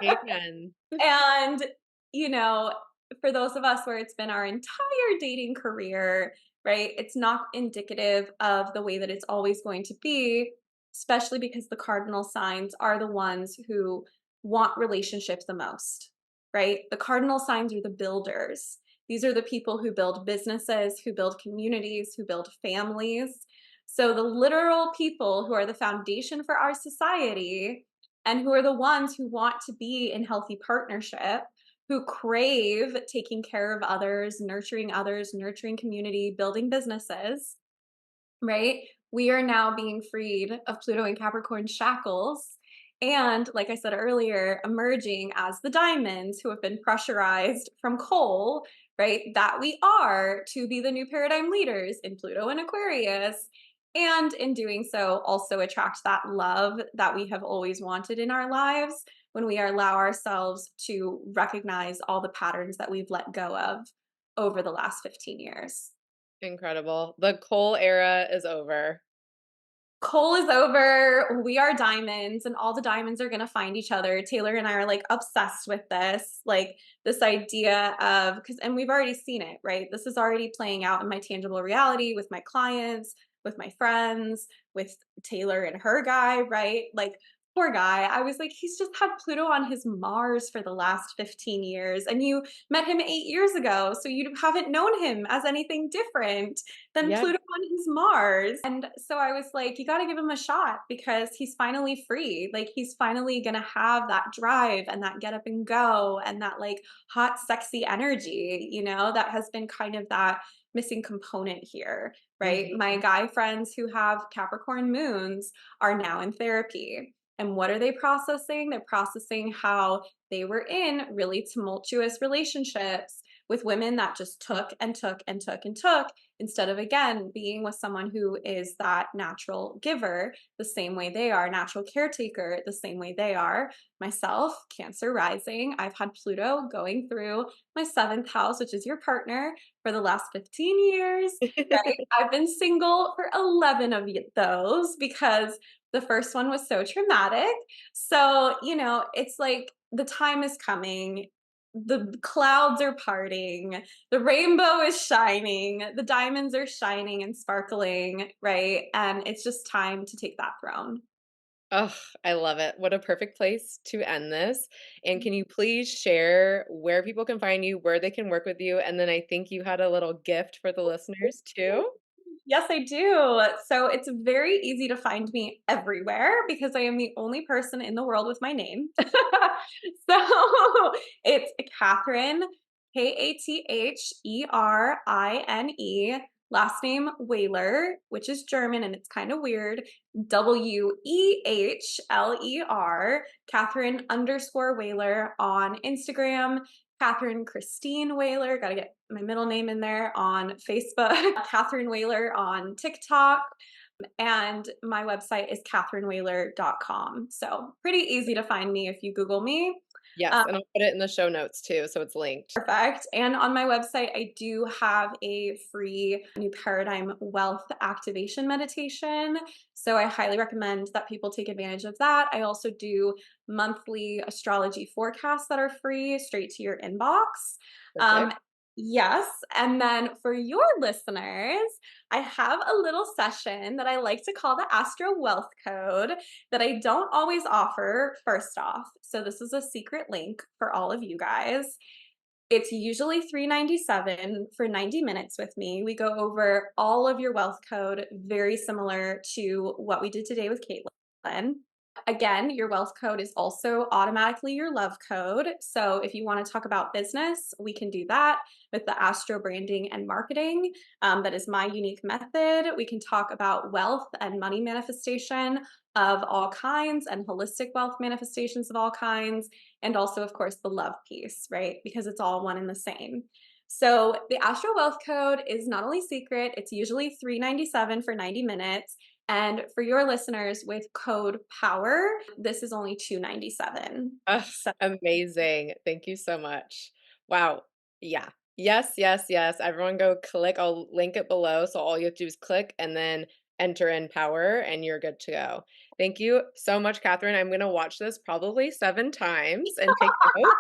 Amen. And, you know, for those of us where it's been our entire dating career, right, it's not indicative of the way that it's always going to be, especially because the cardinal signs are the ones who want relationships the most, right? The cardinal signs are the builders. These are the people who build businesses, who build communities, who build families. So the literal people who are the foundation for our society and who are the ones who want to be in healthy partnership, who crave taking care of others, nurturing community, building businesses, right? We are now being freed of Pluto and Capricorn shackles. And like I said earlier, emerging as the diamonds who have been pressurized from coal, right? That we are to be the new paradigm leaders in Pluto and Aquarius. And in doing so, also attract that love that we have always wanted in our lives when we allow ourselves to recognize all the patterns that we've let go of over the last 15 years. Incredible. The coal era is over. Coal is over. We are diamonds, and all the diamonds are going to find each other. Taylor and I are like obsessed with this, like this idea of and we've already seen it, right? This is already playing out in my tangible reality with my clients, with my friends, with Taylor and her guy, right? Like Poor guy. I was like, "He's just had Pluto on his Mars for the last 15 years, and you met him 8 years ago, so you haven't known him as anything different than Yep. Pluto on his Mars." And so I was like, "You gotta give him a shot because he's finally free. Like, he's finally gonna have that drive and that get up and go and that, like, hot, sexy energy, that has been kind of that missing component here, right?" Mhm. My guy friends who have Capricorn moons are now in therapy. And what are they processing? They're processing how they were in really tumultuous relationships with women that just took and took and took and took instead of, again, being with someone who is that natural giver the same way they are, natural caretaker the same way they are. Myself, Cancer rising, I've had Pluto going through my seventh house, which is your partner, for the last 15 years, right? I've been single for 11 of those because the first one was so traumatic. So, it's like the time is coming. The clouds are parting. The rainbow is shining. The diamonds are shining and sparkling, right? And it's just time to take that throne. Oh, I love it. What a perfect place to end this. And can you please share where people can find you, where they can work with you? And then I think you had a little gift for the listeners too. Yes, I do. So it's very easy to find me everywhere because I am the only person in the world with my name. So it's Katherine, Katherine, last name Wehler, which is German and it's kind of weird. Wehler, Katherine underscore Wehler on Instagram. Katherine Christine Wehler, gotta get my middle name in there on Facebook, Katherine Wehler on TikTok, and my website is katherinewehler.com. So pretty easy to find me if you Google me. Yes, and I'll put it in the show notes too, so it's linked. Perfect. And on my website, I do have a free new paradigm wealth activation meditation. So I highly recommend that people take advantage of that. I also do monthly astrology forecasts that are free straight to your inbox. Um, Perfect. yes. And then for your listeners, I have a little session that I like to call the Astro Wealth Code that I don't always offer, first off. So this is a secret link for all of you guys. It's usually $397 for 90 minutes with me. We go over all of your wealth code, very similar to what we did today with Caitlin. Again, your wealth code is also automatically your love code. So if you want to talk about business, we can do that with the Astro branding and marketing. That is my unique method. We can talk about wealth and money manifestation of all kinds and holistic wealth manifestations of all kinds. And also, of course, the love piece, right? Because it's all one and the same. So the Astro Wealth Code is not only secret, it's usually $397 for 90 minutes. And for your listeners with code POWER, this is only $297. Ugh, So amazing. Thank you so much. Wow. Yeah. Yes, yes, yes. Everyone go click. I'll link it below. So all you have to do is click and then enter in power and you're good to go. Thank you so much, Catherine. I'm going to watch this probably 7 times and take notes.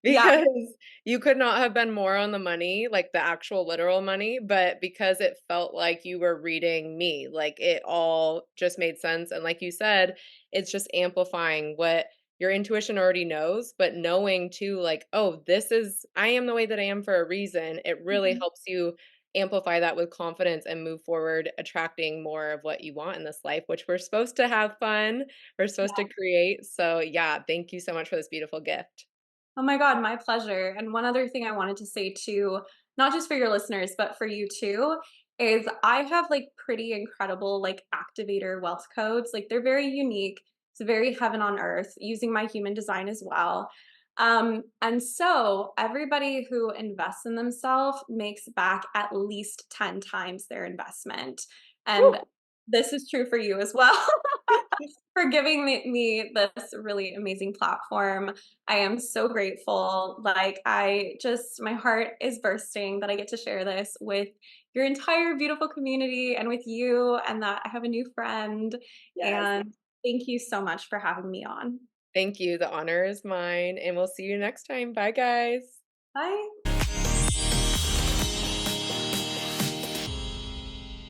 yeah, Because you could not have been more on the money, like the actual literal money, but because it felt like you were reading me, like it all just made sense. And like you said, it's just amplifying what your intuition already knows, but knowing too, like, oh, I am the way that I am for a reason. It really mhm, helps you amplify that with confidence and move forward, attracting more of what you want in this life, which we're supposed to have fun. We're supposed to yeah. create. So, yeah, thank you so much for this beautiful gift. Oh my God, my pleasure. And one other thing I wanted to say too, not just for your listeners, but for you too, is I have like pretty incredible like activator wealth codes. Like they're very unique. It's very heaven on earth using my human design as well. And so everybody who invests in themselves makes back at least 10 times their investment. Woo! And this is true for you as well. For giving me this really amazing platform. I am so grateful. Like, my heart is bursting that I get to share this with your entire beautiful community and with you, and that I have a new friend. Yes. And thank you so much for having me on. Thank you. The honor is mine, and we'll see you next time. Bye, guys. Bye.